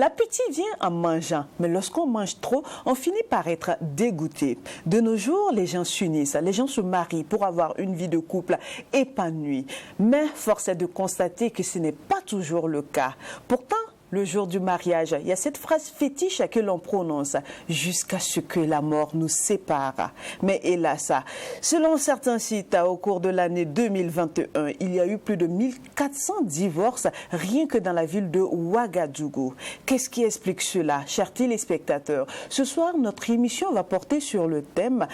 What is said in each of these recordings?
L'appétit vient en mangeant, mais lorsqu'on mange trop, on finit par être dégoûté. De nos jours, les gens s'unissent, les gens se marient pour avoir une vie de couple épanouie. Mais force est de constater que ce n'est pas toujours le cas. Pourtant, le jour du mariage, il y a cette phrase fétiche que l'on prononce jusqu'à ce que la mort nous sépare. Mais hélas, selon certains sites, au cours de l'année 2021, il y a eu plus de 1400 divorces rien que dans la ville de Ouagadougou. Qu'est-ce qui explique cela, chers téléspectateurs? Ce soir, notre émission va porter sur le thème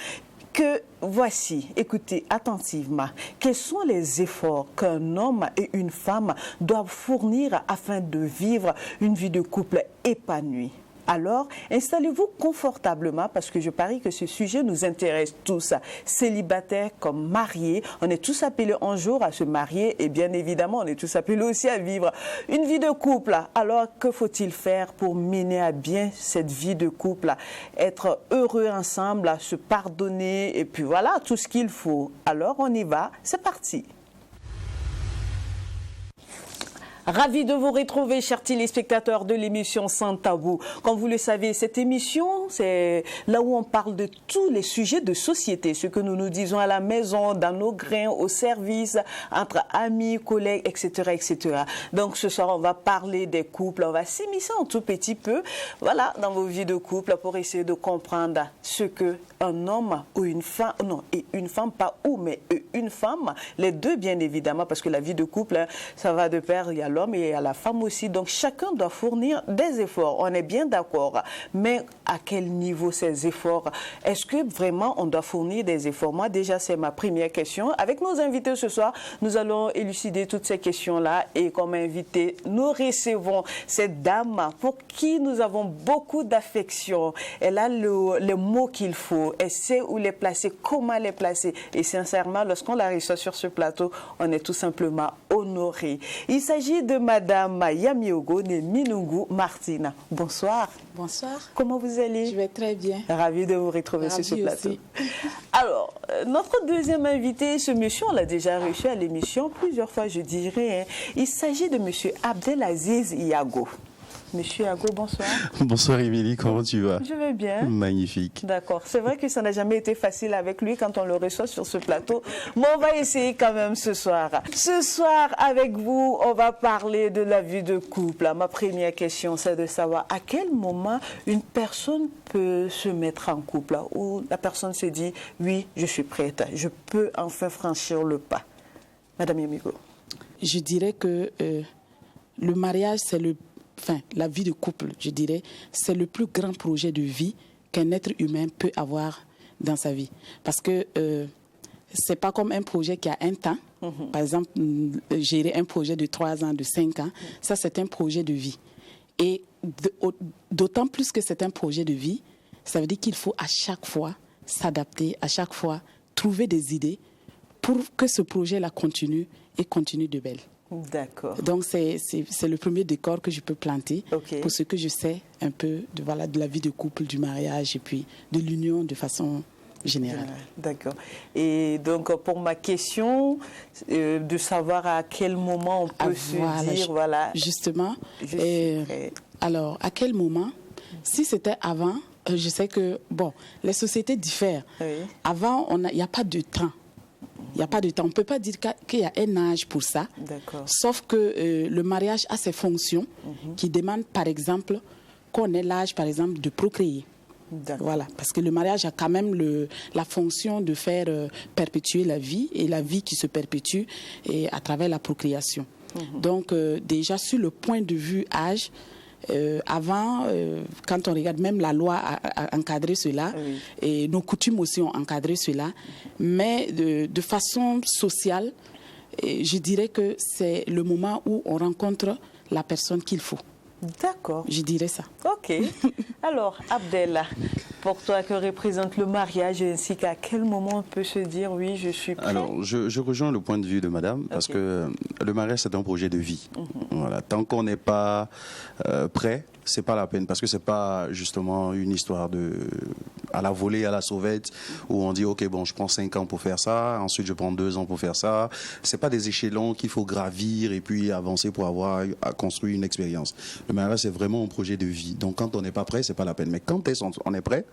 que voici, écoutez attentivement, quels sont les efforts qu'un homme et une femme doivent fournir afin de vivre une vie de couple épanouie. Alors, installez-vous confortablement parce que je parie que ce sujet nous intéresse tous, célibataires comme mariés. On est tous appelés un jour à se marier et bien évidemment, on est tous appelés aussi à vivre une vie de couple. Alors, que faut-il faire pour mener à bien cette vie de couple? Être heureux ensemble, se pardonner et puis voilà, tout ce qu'il faut. Alors, on y va, c'est parti. Ravi de vous retrouver, chers téléspectateurs de l'émission Sans Tabou. Comme vous le savez, cette émission, c'est là où on parle de tous les sujets de société, ce que nous nous disons à la maison, dans nos grains, au service, entre amis, collègues, etc., etc. Donc ce soir, on va parler des couples, on va s'immiscer un tout petit peu, voilà, dans vos vies de couple pour essayer de comprendre ce que un homme ou une femme, non, et une femme, pas ou, mais une femme, les deux bien évidemment, parce que la vie de couple, ça va de pair, il y a l'homme et à la femme aussi. Donc chacun doit fournir des efforts. On est bien d'accord. Mais à quel niveau ces efforts? Est-ce que vraiment on doit fournir des efforts? Moi déjà c'est ma première question. Avec nos invités ce soir, nous allons élucider toutes ces questions-là. Et comme invité, nous recevons cette dame pour qui nous avons beaucoup d'affection. Elle a les mots qu'il faut. Elle sait où les placer, comment les placer. Et sincèrement, lorsqu'on la reçoit sur ce plateau, on est tout simplement honoré. Il s'agit de Madame Yamiogo Minungu Martina. Bonsoir. Bonsoir. Comment vous allez? Je vais très bien. Ravie de vous retrouver sur ce plateau. Aussi. Alors, notre deuxième invité, ce monsieur, on l'a déjà reçu à l'émission plusieurs fois, je dirais. Hein. Il s'agit de monsieur Abdelaziz Yago. Monsieur Yago, bonsoir. Bonsoir Émilie, comment tu vas? Je vais bien. Magnifique. D'accord. C'est vrai que ça n'a jamais été facile avec lui quand on le reçoit sur ce plateau. Mais on va essayer quand même ce soir. Ce soir, avec vous, on va parler de la vie de couple. Ma première question, c'est de savoir à quel moment une personne peut se mettre en couple, où la personne se dit, oui, je suis prête, je peux enfin franchir le pas. Madame Yamigo. Je dirais que le mariage, c'est la vie de couple, je dirais, c'est le plus grand projet de vie qu'un être humain peut avoir dans sa vie. Parce que c'est pas comme un projet qui a un temps. Par exemple, gérer un projet de 3 ans, de 5 ans, ça c'est un projet de vie. Et d'autant plus que c'est un projet de vie, ça veut dire qu'il faut à chaque fois s'adapter, à chaque fois trouver des idées pour que ce projet-là continue et continue de belle. D'accord. Donc, c'est le premier décor que je peux planter pour ce que je sais un peu de la vie de couple, du mariage et puis de l'union de façon générale. D'accord. Et donc, pour ma question, de savoir à quel moment on peut se dire, voilà. Justement. Alors, à quel moment? Si c'était avant, je sais que, bon, les sociétés diffèrent. Oui. Avant, il n'y a pas de temps. Il n'y a pas de temps. On ne peut pas dire qu'il y a un âge pour ça. Sauf que le mariage a ses fonctions qui demandent, par exemple, qu'on ait l'âge, par exemple, de procréer. Voilà. Parce que le mariage a quand même la fonction de faire perpétuer la vie et la vie qui se perpétue à travers la procréation. Donc, déjà, sur le point de vue âge, avant, quand on regarde, même la loi a encadré cela, et nos coutumes aussi ont encadré cela, mais de façon sociale, je dirais que c'est le moment où on rencontre la personne qu'il faut. D'accord. Je dirais ça. Ok. Alors, Abdel, pour toi, que représente le mariage ainsi qu'à quel moment on peut se dire oui, je suis prêt? Alors, je rejoins le point de vue de madame parce que le mariage, c'est un projet de vie. Voilà. Tant qu'on n'est pas prêt, c'est pas la peine parce que c'est pas justement une histoire à la volée, à la sauvette où on dit ok bon je prends 5 ans pour faire ça, ensuite je prends 2 ans pour faire ça. C'est pas des échelons qu'il faut gravir et puis avancer pour avoir à construire une expérience. Le mariage c'est vraiment un projet de vie. Donc quand on n'est pas prêt, c'est pas la peine. Mais quand on est prêt,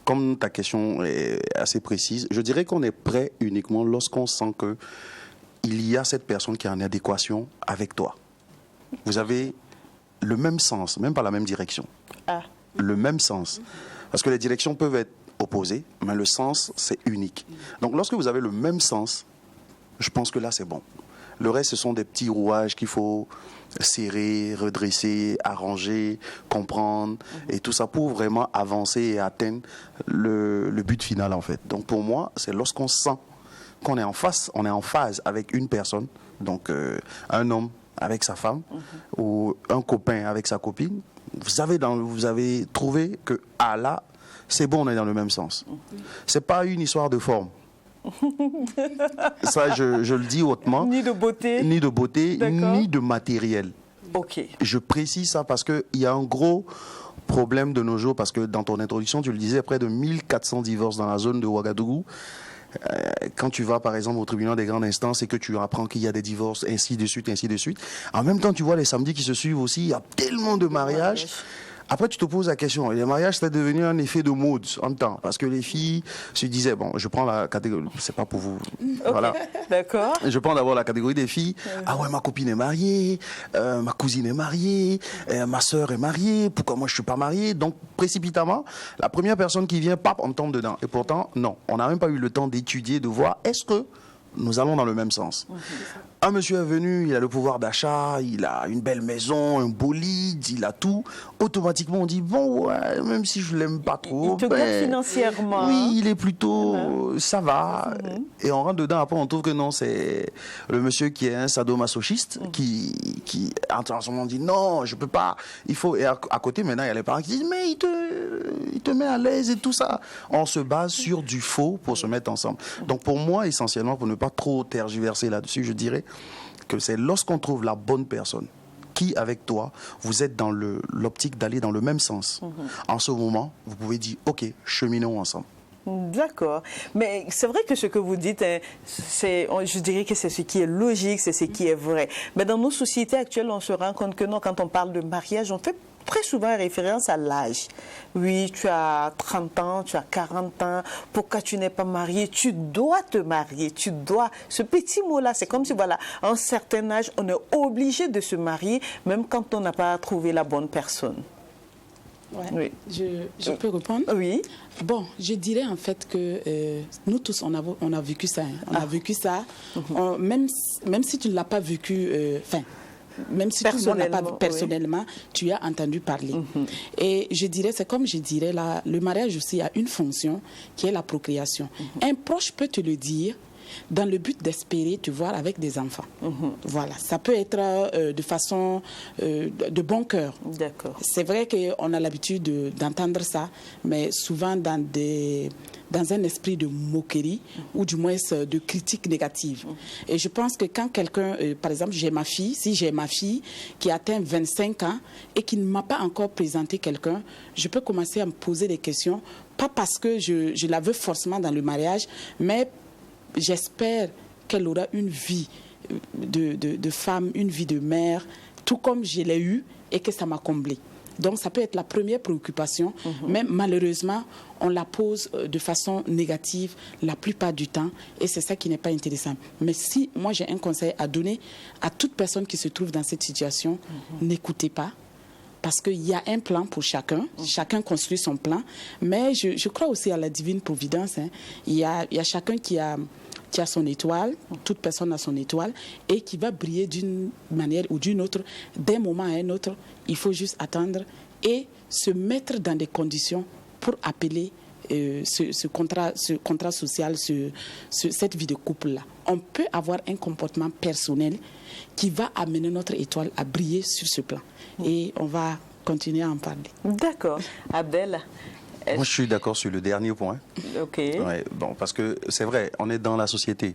comme ta question est assez précise, je dirais qu'on est prêt uniquement lorsqu'on sent que il y a cette personne qui est en adéquation avec toi. Vous avez le même sens, même pas la même direction. Le même sens. Parce que les directions peuvent être opposées, mais le sens, c'est unique. Donc, lorsque vous avez le même sens, je pense que là, c'est bon. Le reste, ce sont des petits rouages qu'il faut serrer, redresser, arranger, comprendre, et tout ça pour vraiment avancer et atteindre le but final, en fait. Donc, pour moi, c'est lorsqu'on sent qu'on est en phase avec une personne, donc un homme avec sa femme ou un copain avec sa copine, vous avez trouvé que là, c'est bon, on est dans le même sens. C'est pas une histoire de forme. Ça, je le dis hautement. Ni de beauté, ni de matériel. Ok. Je précise ça parce qu'il y a un gros problème de nos jours, parce que dans ton introduction, tu le disais, près de 1400 divorces dans la zone de Ouagadougou. Quand tu vas par exemple au tribunal des grandes instances et que tu apprends qu'il y a des divorces, ainsi de suite, ainsi de suite. En même temps, tu vois les samedis qui se suivent aussi, il y a tellement de mariages. Après, tu te poses la question, les mariages, c'est devenu un effet de mode en même temps, parce que les filles se disaient, bon, je prends la catégorie, c'est pas pour vous, okay. Voilà. D'accord. Je prends d'abord la catégorie des filles, ah ouais, ma copine est mariée, ma cousine est mariée, ma sœur est mariée, pourquoi moi je suis pas mariée? Donc, précipitamment, la première personne qui vient, pap, on tombe dedans. Et pourtant, non, on n'a même pas eu le temps d'étudier, de voir, est-ce que nous allons dans le même sens. Un monsieur est venu, il a le pouvoir d'achat, il a une belle maison, un bolide, il a tout. Automatiquement, on dit, bon, ouais, même si je l'aime pas trop. Il te garde financièrement. Oui, il est plutôt, ça va. Et on rentre dedans, après on trouve que non, c'est le monsieur qui est un sadomasochiste, qui en ce moment dit, non, je peux pas, il faut. Et à côté, maintenant, il y a les parents qui disent, mais il te met à l'aise et tout ça. On se base sur du faux pour se mettre ensemble. Donc pour moi, essentiellement, pour ne pas trop tergiverser là-dessus, je dirais que c'est lorsqu'on trouve la bonne personne qui, avec toi, vous êtes dans l'optique d'aller dans le même sens. En ce moment, vous pouvez dire, ok, cheminons ensemble. D'accord. Mais c'est vrai que ce que vous dites, je dirais que c'est ce qui est logique, c'est ce qui est vrai. Mais dans nos sociétés actuelles, on se rend compte que non, quand on parle de mariage, on fait très souvent référence à l'âge. Oui, tu as 30 ans, tu as 40 ans, pourquoi tu n'es pas marié? Tu dois te marier, tu dois. Ce petit mot-là, c'est comme si, voilà, à un certain âge, on est obligé de se marier, même quand on n'a pas trouvé la bonne personne. Ouais. Oui. Je peux répondre? Oui. Bon, je dirais en fait que nous tous, on a vécu ça. Hein. On a vécu ça. Même si tu ne l'as pas vécu, même si tu ne l'as pas personnellement, tu as entendu parler. Et je dirais, c'est comme je dirais, là, le mariage aussi a une fonction qui est la procréation. Un proche peut te le dire dans le but d'espérer te voir avec des enfants. Voilà, ça peut être de façon de bon cœur. D'accord. C'est vrai qu'on a l'habitude d'entendre ça, mais souvent dans un esprit de moquerie ou du moins de critique négative. Et je pense que quand quelqu'un, par exemple, si j'ai ma fille qui atteint 25 ans et qui ne m'a pas encore présenté quelqu'un, je peux commencer à me poser des questions, pas parce que je la veux forcément dans le mariage, mais j'espère qu'elle aura une vie de femme, une vie de mère, tout comme je l'ai eu et que ça m'a comblée. Donc, ça peut être la première préoccupation, mais malheureusement, on la pose de façon négative la plupart du temps et c'est ça qui n'est pas intéressant. Mais si moi, j'ai un conseil à donner à toute personne qui se trouve dans cette situation, n'écoutez pas. Parce qu'il y a un plan pour chacun. Chacun construit son plan. Mais je crois aussi à la divine providence. Hein. Il y a chacun qui a son étoile, toute personne a son étoile, et qui va briller d'une manière ou d'une autre, d'un moment à un autre. Il faut juste attendre et se mettre dans des conditions pour appeler ce contrat social, cette vie de couple-là. On peut avoir un comportement personnel qui va amener notre étoile à briller sur ce plan. Et on va continuer à en parler. D'accord. Abel, Moi, je suis d'accord sur le dernier point. Ok. Ouais, bon, parce que c'est vrai, on est dans la société.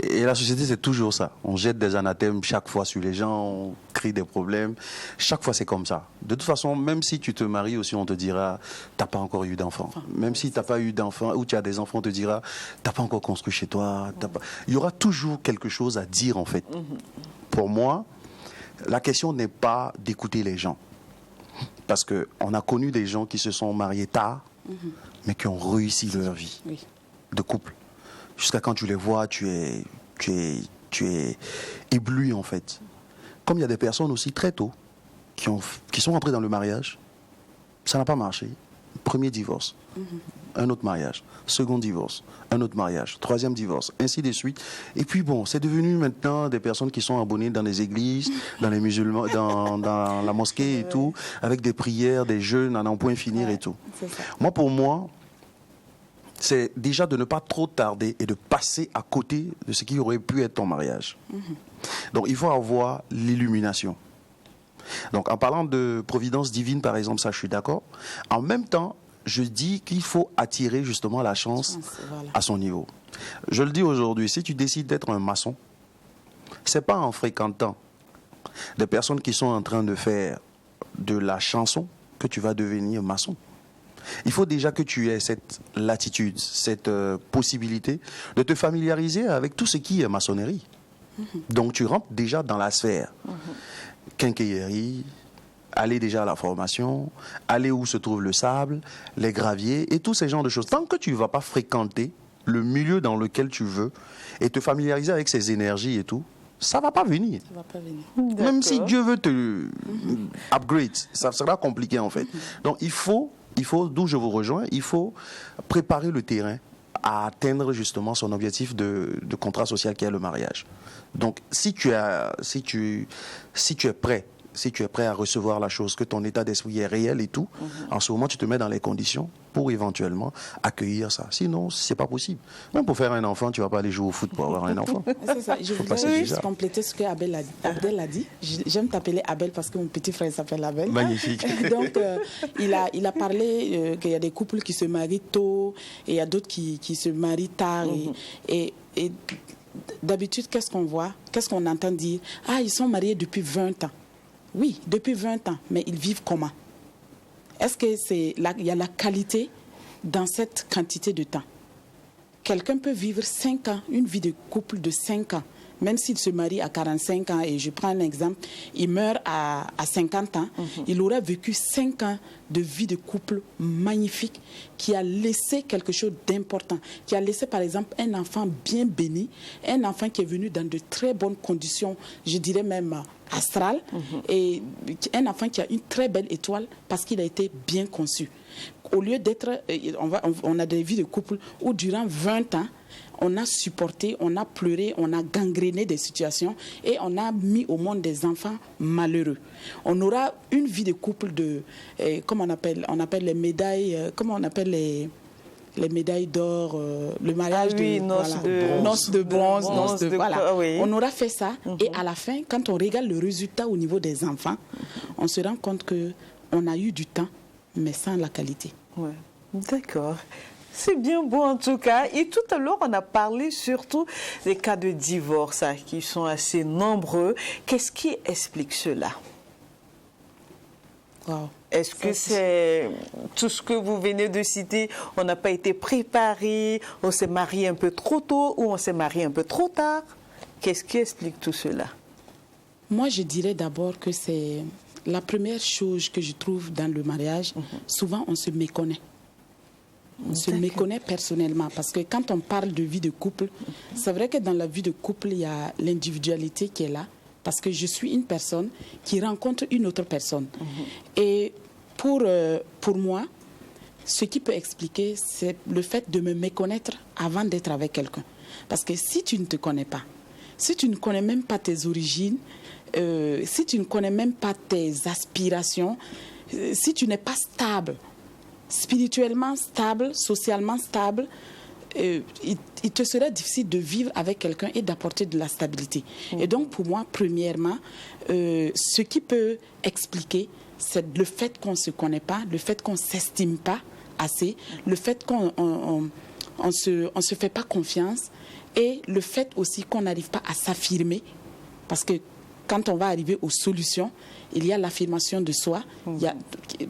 Et la société, c'est toujours ça. On jette des anathèmes chaque fois sur les gens, on crée des problèmes. Chaque fois, c'est comme ça. De toute façon, même si tu te maries aussi, on te dira, t'as pas encore eu d'enfant. Même si t'as pas eu d'enfant ou tu as des enfants, on te dira, t'as pas encore construit chez toi. Il y aura toujours quelque chose à dire, en fait. Pour moi, la question n'est pas d'écouter les gens. Parce qu'on a connu des gens qui se sont mariés tard, mais qui ont réussi leur vie de couple. Jusqu'à quand tu les vois, tu es ébloui, en fait. Comme il y a des personnes aussi très tôt qui sont entrées dans le mariage, ça n'a pas marché. Premier divorce, un autre mariage. Second divorce, un autre mariage. Troisième divorce, ainsi de suite. Et puis bon, c'est devenu maintenant des personnes qui sont abonnées dans les églises, dans les musulmans, dans la mosquée et tout, avec des prières, des jeûnes à n'en point finir et tout. Moi, pour moi, c'est déjà de ne pas trop tarder et de passer à côté de ce qui aurait pu être ton mariage. Donc, il faut avoir l'illumination. Donc, en parlant de providence divine, par exemple, ça, je suis d'accord. En même temps, je dis qu'il faut attirer justement la chance à son niveau. Je le dis aujourd'hui, si tu décides d'être un maçon, c'est pas en fréquentant des personnes qui sont en train de faire de la chanson que tu vas devenir maçon. Il faut déjà que tu aies cette latitude, cette possibilité de te familiariser avec tout ce qui est maçonnerie. Donc tu rentres déjà dans la sphère. Quincaillerie, aller déjà à la formation, aller où se trouve le sable, les graviers et tous ces genres de choses. Tant que tu ne vas pas fréquenter le milieu dans lequel tu veux et te familiariser avec ces énergies et tout, ça ne va pas venir. Ça va pas venir. Même si Dieu veut te upgrade, ça sera compliqué en fait. Donc il faut, d'où je vous rejoins, il faut préparer le terrain à atteindre justement son objectif de contrat social qui est le mariage. Donc si tu es prêt, si tu es prêt à recevoir la chose, que ton état d'esprit est réel et tout, en ce moment, tu te mets dans les conditions pour éventuellement accueillir ça. Sinon, c'est pas possible. Même pour faire un enfant, tu vas pas aller jouer au foot pour avoir un enfant. C'est ça. Je voudrais juste compléter ce que Abel a dit. J'aime t'appeler Abel parce que mon petit frère s'appelle Abel. Magnifique. Donc, il a parlé qu'il y a des couples qui se marient tôt et il y a d'autres qui se marient tard. Et d'habitude, qu'est-ce qu'on voit? Qu'est-ce qu'on entend dire? Ah, ils sont mariés depuis 20 ans. Oui, depuis 20 ans, mais ils vivent comment? Est-ce qu'il y a la qualité dans cette quantité de temps? Quelqu'un peut vivre 5 ans, une vie de couple de 5 ans, même s'il se marie à 45 ans, et je prends un exemple, il meurt à 50 ans, il aura vécu 5 ans de vie de couple magnifique qui a laissé quelque chose d'important, qui a laissé par exemple un enfant bien béni, un enfant qui est venu dans de très bonnes conditions, je dirais même astrales, et un enfant qui a une très belle étoile parce qu'il a été bien conçu. Au lieu d'être, on a des vies de couple où durant 20 ans, on a supporté, on a pleuré, on a gangréné des situations et on a mis au monde des enfants malheureux. On aura une vie de couple de, comment on appelle les médailles, comment on appelle les médailles d'or, le mariage noces de bronze, voilà. On aura fait ça et à la fin, quand on regarde le résultat au niveau des enfants, on se rend compte qu'on a eu du temps, mais sans la qualité. Ouais. D'accord. C'est bien beau en tout cas. Et tout à l'heure, on a parlé surtout des cas de divorce qui sont assez nombreux. Qu'est-ce qui explique cela? Wow. Est-ce que c'est tout ce que vous venez de citer? On n'a pas été préparé, on s'est marié un peu trop tôt ou on s'est marié un peu trop tard? Qu'est-ce qui explique tout cela? Moi, je dirais d'abord que c'est la première chose que je trouve dans le mariage. Souvent, on se méconnaît. On se méconnaît personnellement parce que quand on parle de vie de couple, c'est vrai que dans la vie de couple, il y a l'individualité qui est là parce que je suis une personne qui rencontre une autre personne. Et pour moi, ce qui peut expliquer, c'est le fait de me méconnaître avant d'être avec quelqu'un. Parce que si tu ne te connais pas, si tu ne connais même pas tes origines, si tu ne connais même pas tes aspirations, si tu n'es pas stable, spirituellement stable, socialement stable, il te serait difficile de vivre avec quelqu'un et d'apporter de la stabilité. Et donc, pour moi, premièrement, ce qui peut expliquer, c'est le fait qu'on ne se connaît pas, le fait qu'on ne s'estime pas assez, le fait qu'on on se fait pas confiance et le fait aussi qu'on n'arrive pas à s'affirmer, parce que quand on va arriver aux solutions, il y a l'affirmation de soi, il y a,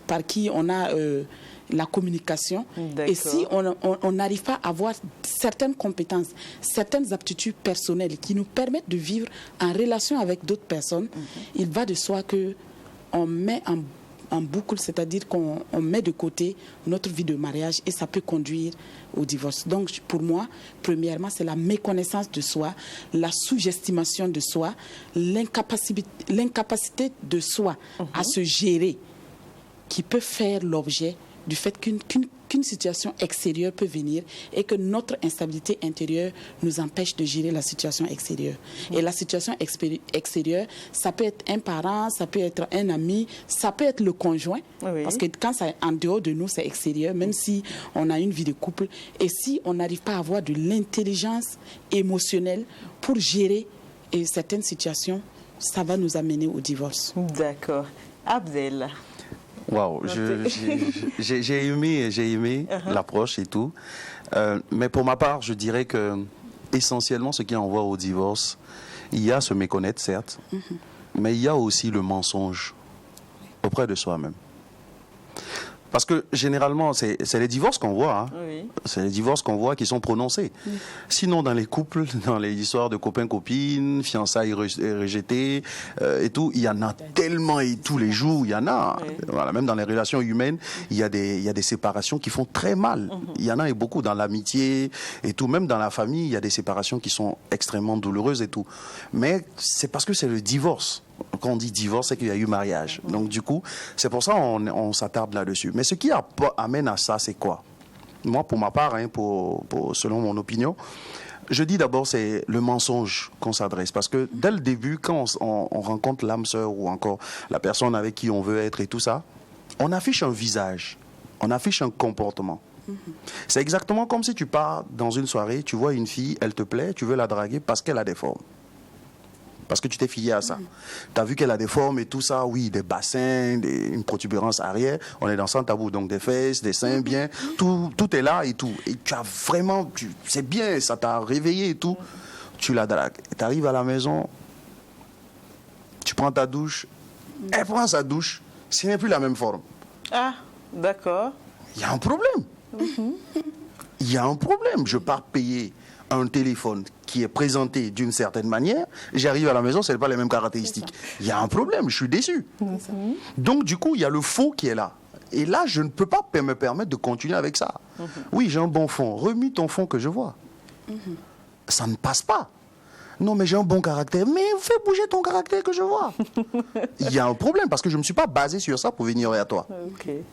par qui on a la communication. Et si on n'arrive pas à avoir certaines compétences, certaines aptitudes personnelles qui nous permettent de vivre en relation avec d'autres personnes, il va de soi qu'on met en boucle, c'est-à-dire qu'on met de côté notre vie de mariage et ça peut conduire au divorce. Donc, pour moi, premièrement, c'est la méconnaissance de soi, la sous-estimation de soi, l'incapacité de soi à se gérer qui peut faire l'objet du fait qu'une situation extérieure peut venir et que notre instabilité intérieure nous empêche de gérer la situation extérieure. Et la situation extérieure, ça peut être un parent, ça peut être un ami, ça peut être le conjoint, parce que quand c'est en dehors de nous, c'est extérieur, même si on a une vie de couple. Et si on n'arrive pas à avoir de l'intelligence émotionnelle pour gérer certaines situations, ça va nous amener au divorce. D'accord. Abdel. Waouh, j'ai aimé l'approche et tout. Mais pour ma part, je dirais que essentiellement, ce qui envoie au divorce, il y a se méconnaître, certes, mais il y a aussi le mensonge auprès de soi-même. Parce que généralement, c'est les divorces qu'on voit. Hein. Oui. C'est les divorces qu'on voit qui sont prononcés. Oui. Sinon, dans les couples, dans les histoires de copains-copines, fiançailles rejetées et tout, il y en a tellement et tous les jours, il y en a. Oui. Voilà, même dans les relations humaines, il y a des séparations qui font très mal. Il y en a et beaucoup dans l'amitié et tout. Même dans la famille, il y a des séparations qui sont extrêmement douloureuses et tout. Mais c'est parce que c'est le divorce. Quand on dit divorce, c'est qu'il y a eu mariage. Donc du coup, c'est pour ça qu'on s'attarde là-dessus. Mais ce qui amène à ça, c'est quoi? Moi, pour ma part, hein, selon mon opinion, je dis d'abord c'est le mensonge qu'on s'adresse. Parce que dès le début, quand on rencontre l'âme sœur ou encore la personne avec qui on veut être et tout ça, on affiche un visage, on affiche un comportement. C'est exactement comme si tu pars dans une soirée, tu vois une fille, elle te plaît, tu veux la draguer parce qu'elle a des formes. Parce que tu t'es fié à ça. Tu as vu qu'elle a des formes et tout ça, oui, des bassins, une protubérance arrière, on est dans sans tabou, donc des fesses, des seins bien, tout est là et tout. Et tu as vraiment, c'est bien, ça t'a réveillé et tout. Tu la dragues. Tu arrives à la maison, tu prends ta douche, elle prend sa douche, ce n'est plus la même forme. Ah, d'accord. Il y a un problème. Il y a un problème. Je pars payer un téléphone qui est présenté d'une certaine manière, j'arrive à la maison, ce n'est pas les mêmes caractéristiques. Il y a un problème, je suis déçu. Donc, du coup, il y a le faux qui est là. Et là, je ne peux pas me permettre de continuer avec ça. Oui, j'ai un bon fond. Remue ton fond que je vois. Ça ne passe pas. Non, mais j'ai un bon caractère. Mais fais bouger ton caractère que je vois. Il y a un problème parce que je ne me suis pas basé sur ça pour venir à toi. Okay.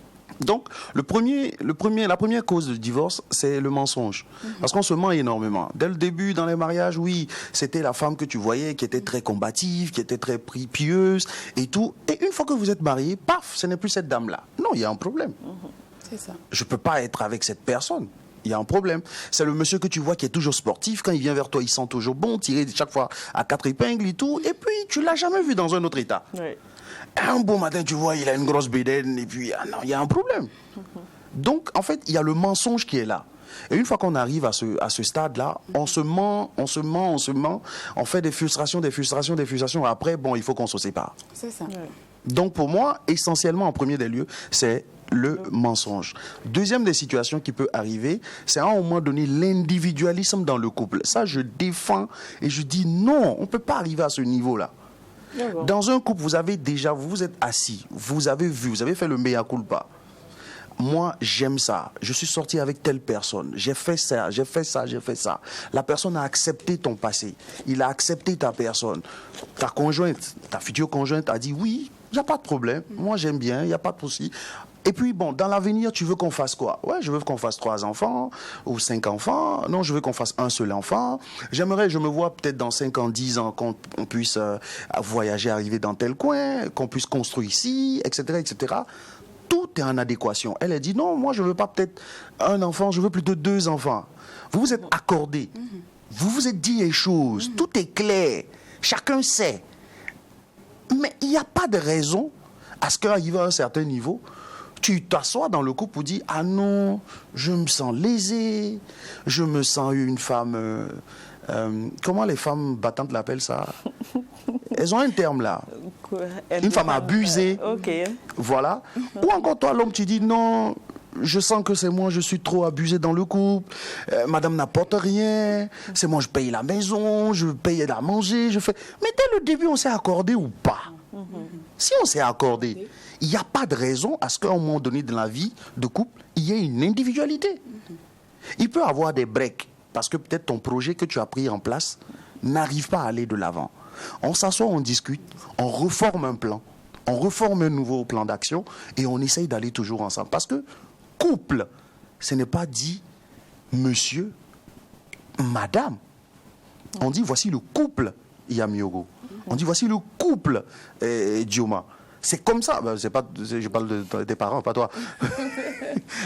Donc, la première cause de divorce, c'est le mensonge. Parce qu'on se ment énormément. Dès le début, dans les mariages, oui, c'était la femme que tu voyais qui était très combative, qui était très pieuse et tout. Et une fois que vous êtes mariés, paf, ce n'est plus cette dame-là. Non, il y a un problème. C'est ça. Je ne peux pas être avec cette personne. Il y a un problème. C'est le monsieur que tu vois qui est toujours sportif. Quand il vient vers toi, il sent toujours bon, tiré chaque fois à 4 épingles et tout. Et puis, tu ne l'as jamais vu dans un autre état. Oui. Un beau matin, tu vois, il a une grosse bédaine et puis, non, il y a un problème. Donc, en fait, il y a le mensonge qui est là. Et une fois qu'on arrive à ce stade-là, on se ment, on fait des frustrations. Après, bon, il faut qu'on se sépare. C'est ça. Ouais. Donc, pour moi, essentiellement, en premier des lieux, c'est le mensonge. Deuxième des situations qui peut arriver, c'est à un moment donné l'individualisme dans le couple. Ça, je défends et je dis non, on ne peut pas arriver à ce niveau-là. Dans un couple, vous vous êtes assis, vous avez vu, vous avez fait le mea culpa. Moi, j'aime ça. Je suis sorti avec telle personne. J'ai fait ça. La personne a accepté ton passé. Il a accepté ta personne. Ta conjointe, ta future conjointe a dit oui, il n'y a pas de problème. Moi, j'aime bien, il n'y a pas de souci. Et puis, bon, dans l'avenir, tu veux qu'on fasse quoi? Ouais, je veux qu'on fasse 3 enfants ou 5 enfants. Non, je veux qu'on fasse un seul enfant. Je me vois peut-être dans 5 ans, 10 ans, qu'on puisse voyager, arriver dans tel coin, qu'on puisse construire ici, etc., etc. Tout est en adéquation. Elle a dit, non, moi, je ne veux pas peut-être un enfant, je veux plutôt 2 enfants. Vous vous êtes accordés. Vous vous êtes dit les choses. Tout est clair. Chacun sait. Mais il n'y a pas de raison à ce qu'arrivé à un certain niveau, tu t'assois dans le couple pour dire, ah non, je me sens lésée, je me sens une femme... comment les femmes battantes l'appellent ça? Elles ont un terme là. Une femme abusée. Voilà. Ou encore toi, l'homme, tu dis non, je sens que c'est moi, je suis trop abusé dans le couple. Madame n'apporte rien. C'est moi, je paye la maison, je paye à manger, je fais. Mais dès le début, on s'est accordé ou pas? Si on s'est accordé, il n'y a pas de raison à ce qu'à un moment donné de la vie de couple, il y ait une individualité. Il peut y avoir des breaks. Parce que peut-être ton projet que tu as pris en place n'arrive pas à aller de l'avant. On s'assoit, on discute, on reforme un plan, on reforme un nouveau plan d'action et on essaye d'aller toujours ensemble. Parce que couple, ce n'est pas dit monsieur, madame. On dit voici le couple Yamiogo. On dit voici le couple Dioma. C'est comme ça. Ben, je parle des parents, pas toi.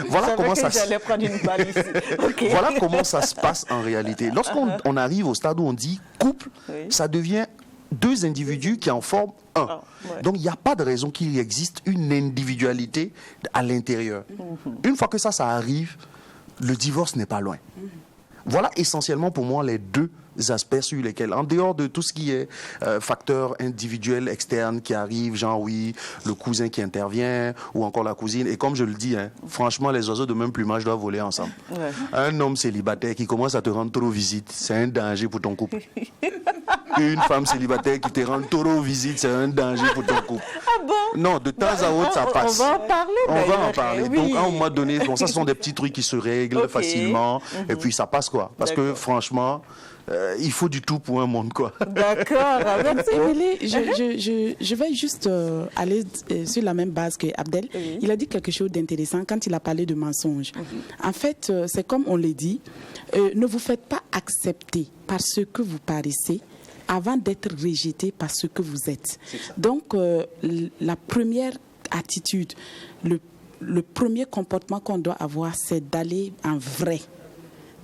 Voilà comment ça Voilà comment ça se passe en réalité. Lorsqu'on arrive au stade où on dit couple, ça devient deux individus qui en forment un. Donc il n'y a pas de raison qu'il existe une individualité à l'intérieur. Une fois que ça arrive, le divorce n'est pas loin. Voilà essentiellement pour moi les deux aspects sur lesquels, en dehors de tout ce qui est facteur individuel externe qui arrive, genre oui, le cousin qui intervient ou encore la cousine, et comme je le dis, franchement les oiseaux de même plumage doivent voler ensemble. Un homme célibataire qui commence à te rendre trop visite, c'est un danger pour ton couple. Une femme célibataire qui te rend trop visite, c'est un danger pour ton couple. Ah bon? Non, de temps à autre ça passe. On va en parler. On va en parler. Oui. Donc à un moment donné, bon, ça ce sont des petits trucs qui se règlent facilement et puis ça passe quoi. Parce que franchement, il faut du tout pour un monde, quoi. D'accord. Je vais juste aller sur la même base que Abdel. Il a dit quelque chose d'intéressant quand il a parlé de mensonges. En fait, c'est comme on l'a dit, ne vous faites pas accepter par ce que vous paraissez avant d'être rejeté par ce que vous êtes. Donc, la première attitude, le premier comportement qu'on doit avoir, c'est d'aller en vrai,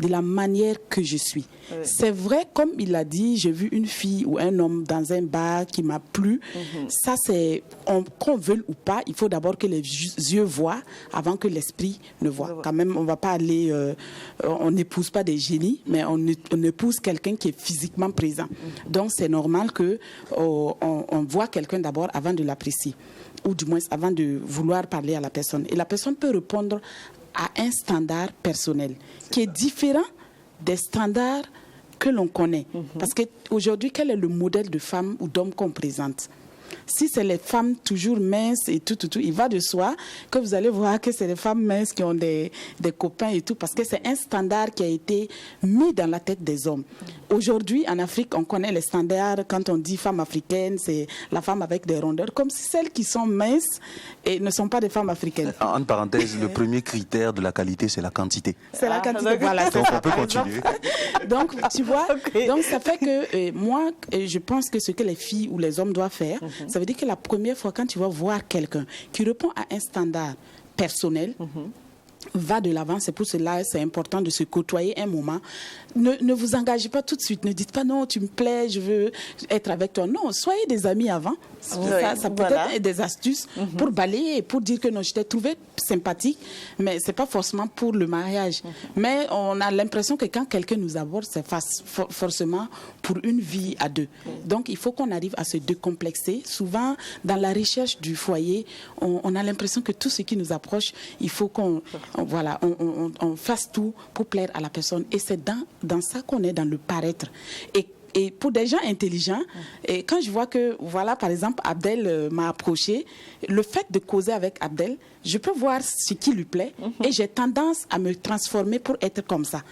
de la manière que je suis. C'est vrai, comme il l'a dit, j'ai vu une fille ou un homme dans un bar qui m'a plu. Ça, c'est, qu'on veuille ou pas, il faut d'abord que les yeux voient avant que l'esprit ne voit. Quand même, on ne va pas aller, on n'épouse pas des génies, mais on épouse quelqu'un qui est physiquement présent. Donc, c'est normal qu'on voit quelqu'un d'abord avant de l'apprécier, ou du moins avant de vouloir parler à la personne. Et la personne peut répondre à un standard personnel qui est différent des standards que l'on connaît. Parce qu'aujourd'hui, quel est le modèle de femme ou d'homme qu'on présente? Si c'est les femmes toujours minces et tout, il va de soi que vous allez voir que c'est les femmes minces qui ont des copains et tout, parce que c'est un standard qui a été mis dans la tête des hommes. Aujourd'hui, en Afrique, on connaît les standards. Quand on dit femme africaine, c'est la femme avec des rondeurs, comme si celles qui sont minces et ne sont pas des femmes africaines. En parenthèse, le premier critère de la qualité, c'est la quantité. C'est la quantité, voilà. Donc on peut continuer. Donc, tu vois, donc ça fait que moi, je pense que ce que les filles ou les hommes doivent faire, ça veut dire que la première fois, quand tu vas voir quelqu'un qui répond à un standard personnel, va de l'avant. C'est pour cela c'est important de se côtoyer un moment. Ne vous engagez pas tout de suite. Ne dites pas non, tu me plais, je veux être avec toi. Non, soyez des amis avant. Ça peut être des astuces pour balayer et pour dire que non, je t'ai trouvé sympathique, mais c'est pas forcément pour le mariage. Mais on a l'impression que quand quelqu'un nous aborde, c'est forcément pour une vie à deux. Donc il faut qu'on arrive à se décomplexer. Souvent, dans la recherche du foyer, on a l'impression que tout ce qui nous approche, il faut qu'on fasse tout pour plaire à la personne. Et c'est dans ça qu'on est dans le paraître. Et pour des gens intelligents, et quand je vois que, voilà, par exemple, Abdel m'a approché, le fait de causer avec Abdel, je peux voir ce qui lui plaît et j'ai tendance à me transformer pour être comme ça.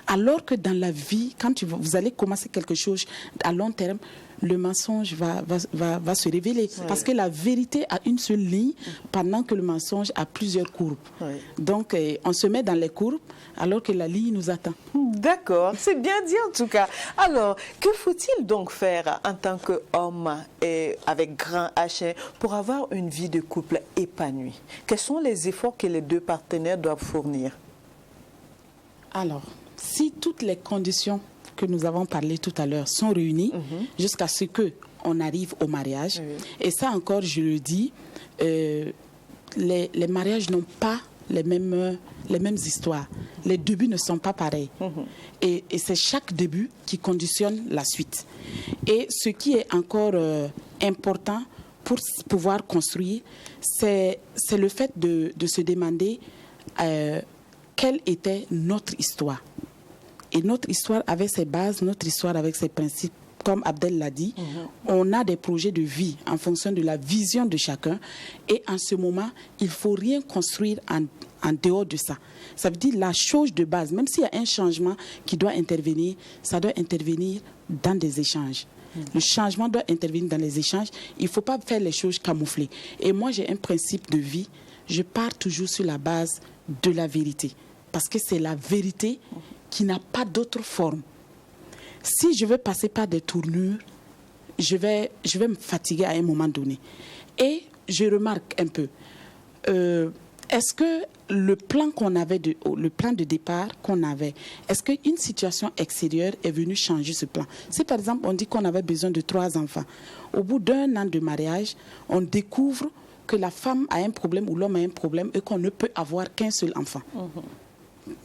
Alors que dans la vie, quand vous allez commencer quelque chose à long terme, le mensonge va se révéler. Parce que la vérité a une seule ligne, pendant que le mensonge a plusieurs courbes. Donc, on se met dans les courbes, alors que la ligne nous attend. D'accord, c'est bien dit en tout cas. Alors, que faut-il donc faire en tant qu'homme et avec grand H pour avoir une vie de couple épanouie? Quels sont les efforts que les deux partenaires doivent fournir? Alors, si toutes les conditions que nous avons parlé tout à l'heure sont réunies jusqu'à ce qu'on arrive au mariage, et ça encore, je le dis, les mariages n'ont pas les mêmes histoires. Les débuts ne sont pas pareils. Et c'est chaque début qui conditionne la suite. Et ce qui est encore important pour pouvoir construire, c'est le fait de se demander quelle était notre histoire. Et notre histoire avait ses bases, notre histoire avec ses principes. Comme Abdel l'a dit, on a des projets de vie en fonction de la vision de chacun. Et en ce moment, il ne faut rien construire en dehors de ça. Ça veut dire la chose de base, même s'il y a un changement qui doit intervenir, ça doit intervenir dans des échanges. Le changement doit intervenir dans les échanges. Il ne faut pas faire les choses camouflées. Et moi, j'ai un principe de vie. Je pars toujours sur la base de la vérité. Parce que c'est la vérité qui n'a pas d'autre forme. Si je veux passer par des tournures, je vais me fatiguer à un moment donné. Et je remarque un peu, est-ce que le plan qu'on avait, le plan de départ qu'on avait, est-ce qu'une situation extérieure est venue changer ce plan? Si par exemple on dit qu'on avait besoin de 3 enfants, au bout d'1 an de mariage, on découvre que la femme a un problème ou l'homme a un problème et qu'on ne peut avoir qu'un seul enfant.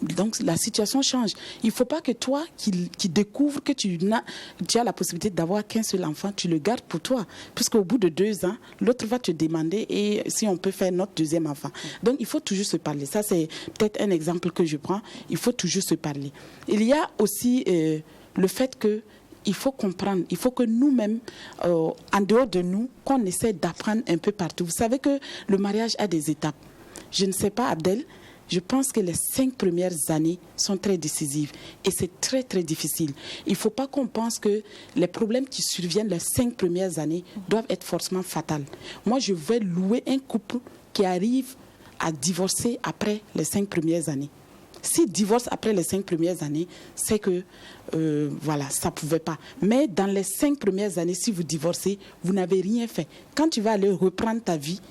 Donc la situation change. Il ne faut pas que toi qui découvres que tu as la possibilité d'avoir qu'un seul enfant, tu le gardes pour toi. Puisqu'au bout de 2 ans, l'autre va te demander et si on peut faire notre 2e enfant. Donc il faut toujours se parler. Ça c'est peut-être un exemple que je prends. Il faut toujours se parler. Il y a aussi le fait que il faut comprendre, il faut que nous-mêmes, en dehors de nous, qu'on essaie d'apprendre un peu partout. Vous savez que le mariage a des étapes. Je ne sais pas, Abdel, je pense que les 5 premières années sont très décisives et c'est très, très difficile. Il ne faut pas qu'on pense que les problèmes qui surviennent les 5 premières années doivent être forcément fatals. Moi, je vais louer un couple qui arrive à divorcer après les 5 premières années. S'il divorce après les 5 premières années, c'est que, voilà, ça ne pouvait pas. Mais dans les 5 premières années, si vous divorcez, vous n'avez rien fait. Quand tu vas aller reprendre ta vie,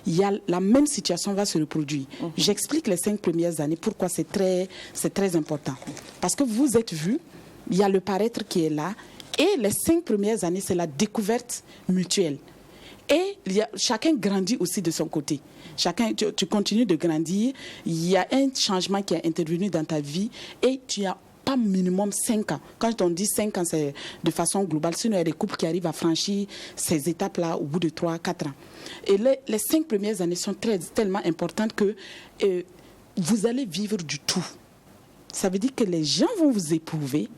la même situation va se reproduire. J'explique les 5 premières années, pourquoi c'est très important. Parce que vous êtes vus, il y a le paraître qui est là, et les 5 premières années, c'est la découverte mutuelle. Et chacun grandit aussi de son côté. Tu continues de grandir. Il y a un changement qui est intervenu dans ta vie et tu as pas minimum 5 ans. Quand on dit 5 ans, c'est de façon globale. Sinon, il y a des couples qui arrivent à franchir ces étapes-là au bout de 3-4 ans. Et les 5 premières années sont tellement importantes que vous allez vivre du tout. Ça veut dire que les gens vont vous éprouver.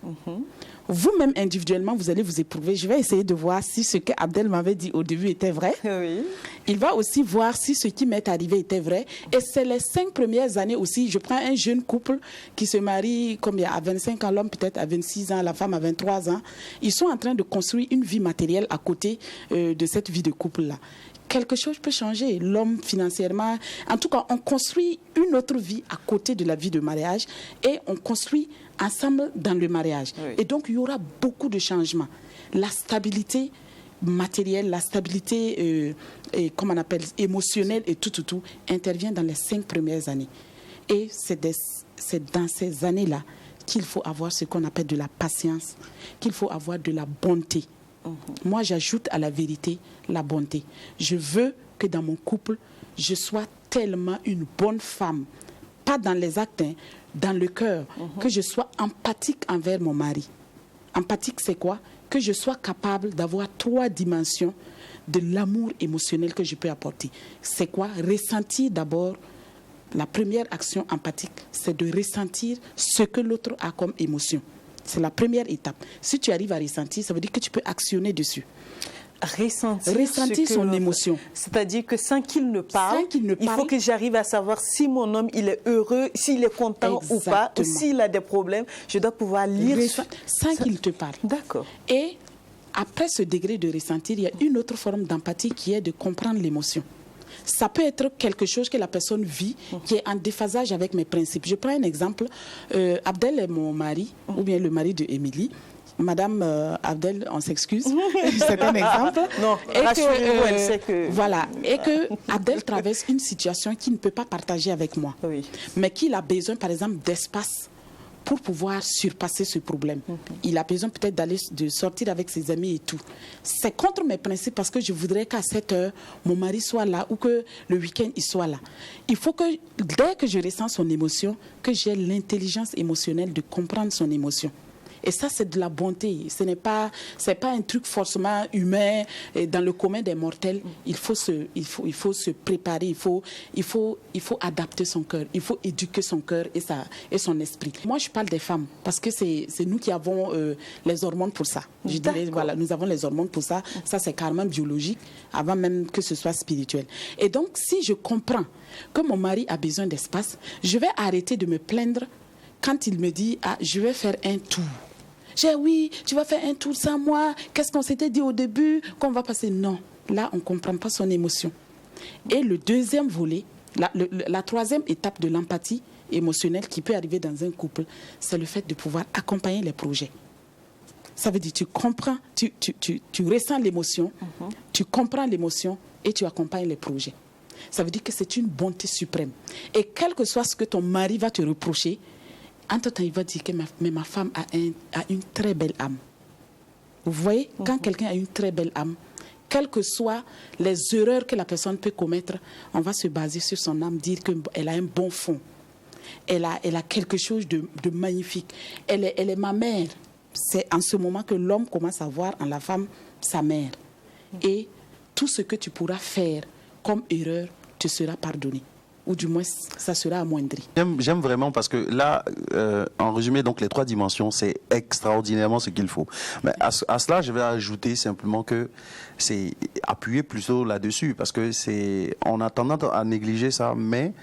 Vous-même, individuellement, vous allez vous éprouver. Je vais essayer de voir si ce que Abdel m'avait dit au début était vrai. Oui. Il va aussi voir si ce qui m'est arrivé était vrai. Et c'est les 5 premières années aussi. Je prends un jeune couple qui se marie à 25 ans, l'homme peut-être à 26 ans, la femme à 23 ans. Ils sont en train de construire une vie matérielle à côté de cette vie de couple-là. Quelque chose peut changer. L'homme financièrement, en tout cas, on construit une autre vie à côté de la vie de mariage et on construit ensemble dans le mariage. Oui. Et donc, il y aura beaucoup de changements. La stabilité matérielle, la stabilité, comment on appelle, émotionnelle et tout, intervient dans les 5 premières années. Et c'est dans ces années-là qu'il faut avoir ce qu'on appelle de la patience, qu'il faut avoir de la bonté. Moi, j'ajoute à la vérité la bonté. Je veux que dans mon couple, je sois tellement une bonne femme, pas dans les actes, dans le cœur, que je sois empathique envers mon mari. Empathique, c'est quoi? Que je sois capable d'avoir 3 dimensions de l'amour émotionnel que je peux apporter. C'est quoi? Ressentir d'abord. La première action empathique, c'est de ressentir ce que l'autre a comme émotion. C'est la première étape. Si tu arrives à ressentir, ça veut dire que tu peux actionner dessus. Ressentir son émotion. C'est-à-dire que sans qu'il ne parle, il faut que j'arrive à savoir si mon homme il est heureux, s'il est content ou pas, ou s'il a des problèmes. Je dois pouvoir lire. Sans qu'il te parle. D'accord. Et après ce degré de ressentir, il y a une autre forme d'empathie qui est de comprendre l'émotion. Ça peut être quelque chose que la personne vit qui est en déphasage avec mes principes. Je prends un exemple. Abdel est mon mari, ou bien le mari de Émilie. Madame Abdel, on s'excuse, c'est un exemple. Non, rassurez-vous, elle sait que... Voilà, et que Abdel traverse une situation qu'il ne peut pas partager avec moi, mais qu'il a besoin, par exemple, d'espace pour pouvoir surpasser ce problème. Il a besoin peut-être de sortir avec ses amis et tout. C'est contre mes principes parce que je voudrais qu'à 7 heures, mon mari soit là ou que le week-end, il soit là. Il faut que, dès que je ressens son émotion, que j'ai l'intelligence émotionnelle de comprendre son émotion. Et ça, c'est de la bonté. C'est pas un truc forcément humain dans le commun des mortels. Il faut se préparer, il faut adapter son cœur, il faut éduquer son cœur et son esprit. Moi, je parle des femmes parce que c'est nous qui avons les hormones pour ça. Je dirais, voilà, nous avons les hormones pour ça. Ça, c'est carrément biologique, avant même que ce soit spirituel. Et donc, si je comprends que mon mari a besoin d'espace, je vais arrêter de me plaindre quand il me dit « Ah, je vais faire un tour ». Oui, tu vas faire un tour sans moi. Qu'est-ce qu'on s'était dit au début qu'on va passer? Non, là, on ne comprend pas son émotion. Et le deuxième volet, la troisième étape de l'empathie émotionnelle qui peut arriver dans un couple, c'est le fait de pouvoir accompagner les projets. Ça veut dire tu comprends, tu ressens l'émotion, tu comprends l'émotion et tu accompagnes les projets. Ça veut dire que c'est une bonté suprême. Et quel que soit ce que ton mari va te reprocher, entre-temps, il va dire que ma femme a une très belle âme. Vous voyez, quand quelqu'un a une très belle âme, quelles que soient les erreurs que la personne peut commettre, on va se baser sur son âme, dire qu'elle a un bon fond. Elle a quelque chose de magnifique. Elle est ma mère. C'est en ce moment que l'homme commence à voir en la femme sa mère. Et tout ce que tu pourras faire comme erreur te sera pardonné. Ou du moins, ça sera amoindri. J'aime vraiment parce que là, en résumé, donc les 3 dimensions, c'est extraordinairement ce qu'il faut. Mais à cela, je vais ajouter simplement que c'est appuyer plutôt là-dessus parce que on a tendance à négliger ça, mais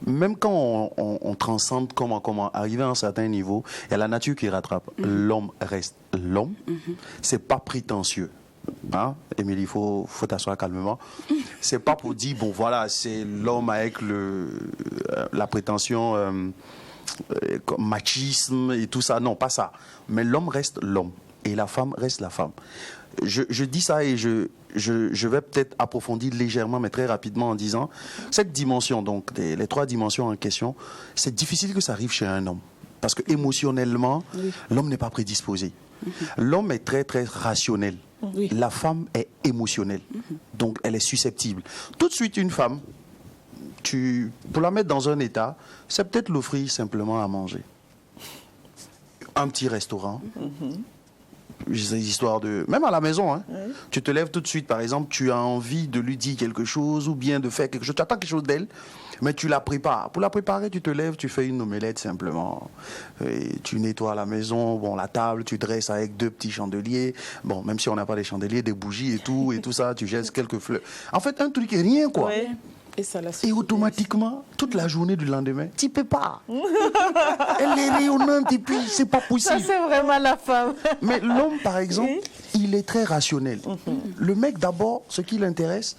même quand on transcende comment arriver à un certain niveau, il y a la nature qui rattrape. L'homme reste l'homme, c'est pas prétentieux. Hein? Émilie, il faut t'asseoir calmement. C'est pas pour dire, bon voilà, c'est l'homme avec la prétention machisme et tout ça. Non, pas ça. Mais l'homme reste l'homme et la femme reste la femme. Je dis ça et je vais peut-être approfondir légèrement, mais très rapidement en disant, cette dimension, donc les 3 dimensions en question, c'est difficile que ça arrive chez un homme. Parce que émotionnellement, l'homme n'est pas prédisposé. L'homme est très, très rationnel. Oui. La femme est émotionnelle, donc elle est susceptible. Tout de suite, une femme, pour la mettre dans un état, c'est peut-être l'offrir simplement à manger. Un petit restaurant, histoire de... Même à la maison, hein, tu te lèves tout de suite, par exemple, tu as envie de lui dire quelque chose ou bien de faire quelque chose, tu attends quelque chose d'elle, mais tu la prépares. Pour la préparer, tu te lèves, tu fais une omelette simplement. Et tu nettoies la maison, bon, la table, tu dresses avec 2 petits chandeliers. Bon, même si on n'a pas des chandeliers, des bougies et tout ça, tu jettes quelques fleurs. En fait, un truc et rien, quoi. Ouais. Et automatiquement, toute la journée du lendemain, tu ne peux pas. Elle est rayonnante et puis c'est pas possible. Ça, c'est vraiment la femme. Mais l'homme, par exemple, il est très rationnel. Le mec, d'abord, ce qui l'intéresse,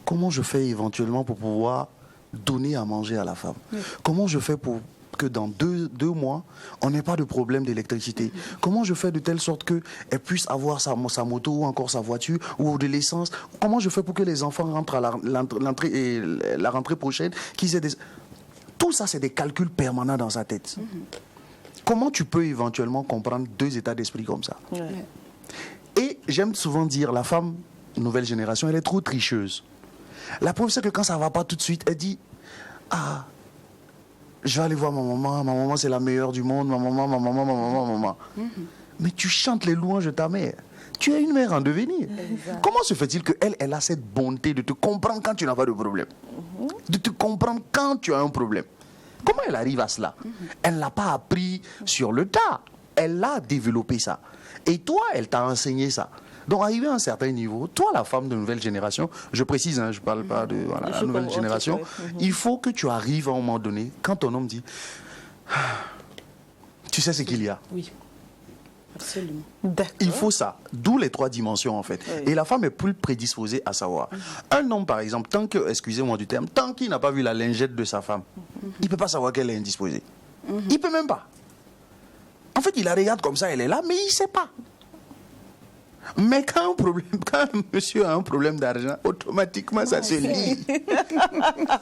comment je fais éventuellement pour pouvoir donner à manger à la femme? Comment je fais pour que dans 2 mois, on n'ait pas de problème d'électricité? Comment je fais de telle sorte qu'elle puisse avoir sa moto ou encore sa voiture ou de l'essence? Comment je fais pour que les enfants rentrent à la rentrée prochaine? Tout ça, c'est des calculs permanents dans sa tête. Comment tu peux éventuellement comprendre 2 états d'esprit comme ça? Et j'aime souvent dire, la femme, nouvelle génération, elle est trop tricheuse. La preuve, c'est que quand ça ne va pas tout de suite, elle dit, je vais aller voir ma maman c'est la meilleure du monde, ma maman. Mais tu chantes les louanges de ta mère. Tu es une mère en devenir. Comment se fait-il qu'elle a cette bonté de te comprendre quand tu n'as pas de problème? De te comprendre quand tu as un problème? Comment elle arrive à cela? Elle ne l'a pas appris sur le tas. Elle a développé ça. Et toi, elle t'a enseigné ça. Donc, arrivé à un certain niveau, toi, la femme de nouvelle génération, je précise, je ne parle pas de la nouvelle génération, il faut que tu arrives à un moment donné, quand ton homme dit, tu sais ce qu'il y a. Oui, absolument. Il faut ça, d'où les 3 dimensions en fait. Et la femme est plus prédisposée à savoir. Un homme, par exemple, excusez-moi du terme, tant qu'il n'a pas vu la lingette de sa femme, il ne peut pas savoir qu'elle est indisposée. Il ne peut même pas. En fait, il la regarde comme ça, elle est là, mais il ne sait pas. Mais quand un monsieur a un problème d'argent, automatiquement, ça se lie.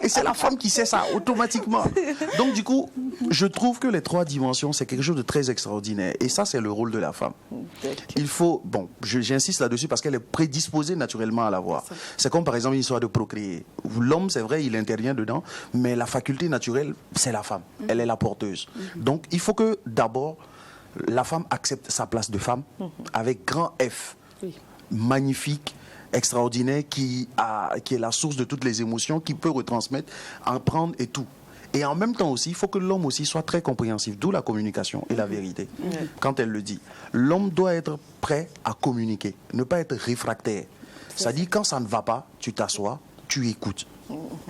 Et c'est la femme qui sait ça, automatiquement. Donc, du coup, je trouve que les 3 dimensions, c'est quelque chose de très extraordinaire. Et ça, c'est le rôle de la femme. Il faut... Bon, j'insiste là-dessus parce qu'elle est prédisposée naturellement à l'avoir. C'est comme, par exemple, une histoire de procréer. L'homme, c'est vrai, il intervient dedans, mais la faculté naturelle, c'est la femme. Elle est la porteuse. Donc, il faut que, d'abord, la femme accepte sa place de femme avec grand F, magnifique, extraordinaire, qui est la source de toutes les émotions, qui peut retransmettre, en prendre et tout. Et en même temps aussi, il faut que l'homme aussi soit très compréhensif, d'où la communication et la vérité. Quand elle le dit, l'homme doit être prêt à communiquer, ne pas être réfractaire. C'est-à-dire, quand ça ne va pas, tu t'assois, tu écoutes.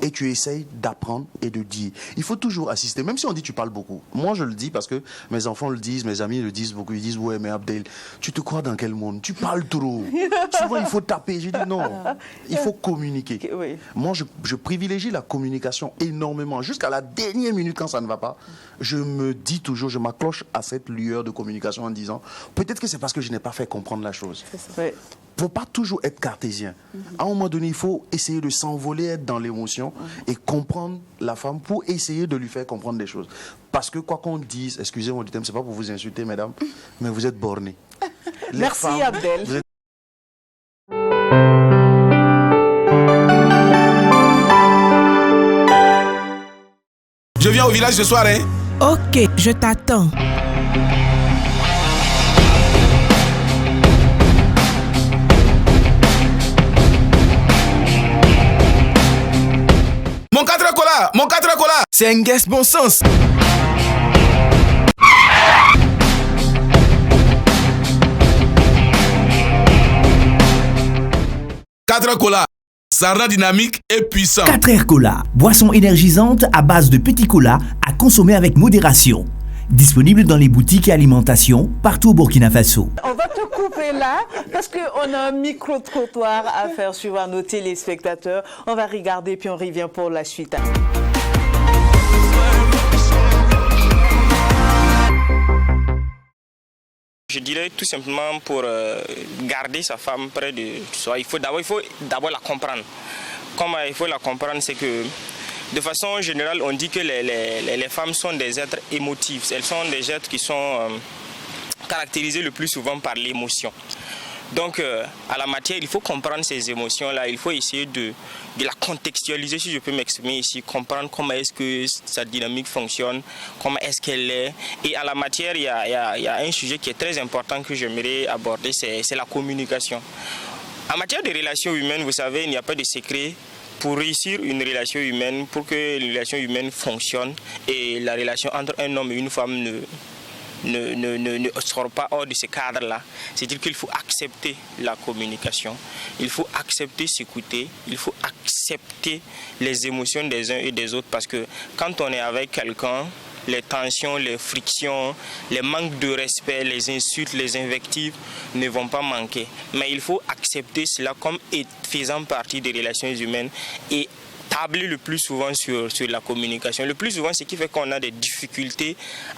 Et tu essayes d'apprendre et de dire. Il faut toujours assister, même si on dit tu parles beaucoup. Moi, je le dis parce que mes enfants le disent, mes amis le disent beaucoup. Ils disent, ouais, mais Abdel, tu te crois dans quel monde? Tu parles trop. Souvent, il faut taper. J'ai dit, non, il faut communiquer. Moi, je privilégie la communication énormément. Jusqu'à la dernière minute, quand ça ne va pas, je me dis toujours, je m'accroche à cette lueur de communication en disant, peut-être que c'est parce que je n'ai pas fait comprendre la chose. Il ne faut pas toujours être cartésien. À un moment donné, il faut essayer de s'envoler, être dans l'émotion et comprendre la femme pour essayer de lui faire comprendre des choses. Parce que quoi qu'on dise, excusez-moi du terme, ce n'est pas pour vous insulter, mesdames, mais vous êtes bornés. Merci femmes, Abdel. Je viens au village ce soir, hein? Ok, je t'attends. Mon 4 cola, c'est un guest bon sens. Quatre cola, ça rend dynamique et puissant. 4R Cola, boisson énergisante à base de petits colas à consommer avec modération. Disponible dans les boutiques et alimentations partout au Burkina Faso. On va te couper là parce qu'on a un micro-trottoir à faire suivre nos téléspectateurs. On va regarder puis on revient pour la suite. Je dirais tout simplement pour garder sa femme près de soi, il faut d'abord la comprendre. Comment il faut la comprendre, c'est que de façon générale, on dit que les femmes sont des êtres émotifs. Elles sont des êtres qui sont caractérisés le plus souvent par l'émotion. Donc, à la matière, il faut comprendre ces émotions-là. Il faut essayer de la contextualiser, si je peux m'exprimer ici, comprendre comment est-ce que sa dynamique fonctionne, comment est-ce qu'elle est. Et à la matière, il y a un sujet qui est très important que j'aimerais aborder, c'est la communication. En matière de relations humaines, vous savez, il n'y a pas de secret. Pour réussir une relation humaine, pour que une relation humaine fonctionne et la relation entre un homme et une femme ne sort pas hors de ce cadre-là, c'est-à-dire qu'il faut accepter la communication, il faut accepter s'écouter, il faut accepter les émotions des uns et des autres parce que quand on est avec quelqu'un, les tensions, les frictions, les manques de respect, les insultes, les invectives ne vont pas manquer. Mais il faut accepter cela comme faisant partie des relations humaines et tabler le plus souvent sur la communication. Le plus souvent, ce qui fait qu'on a des difficultés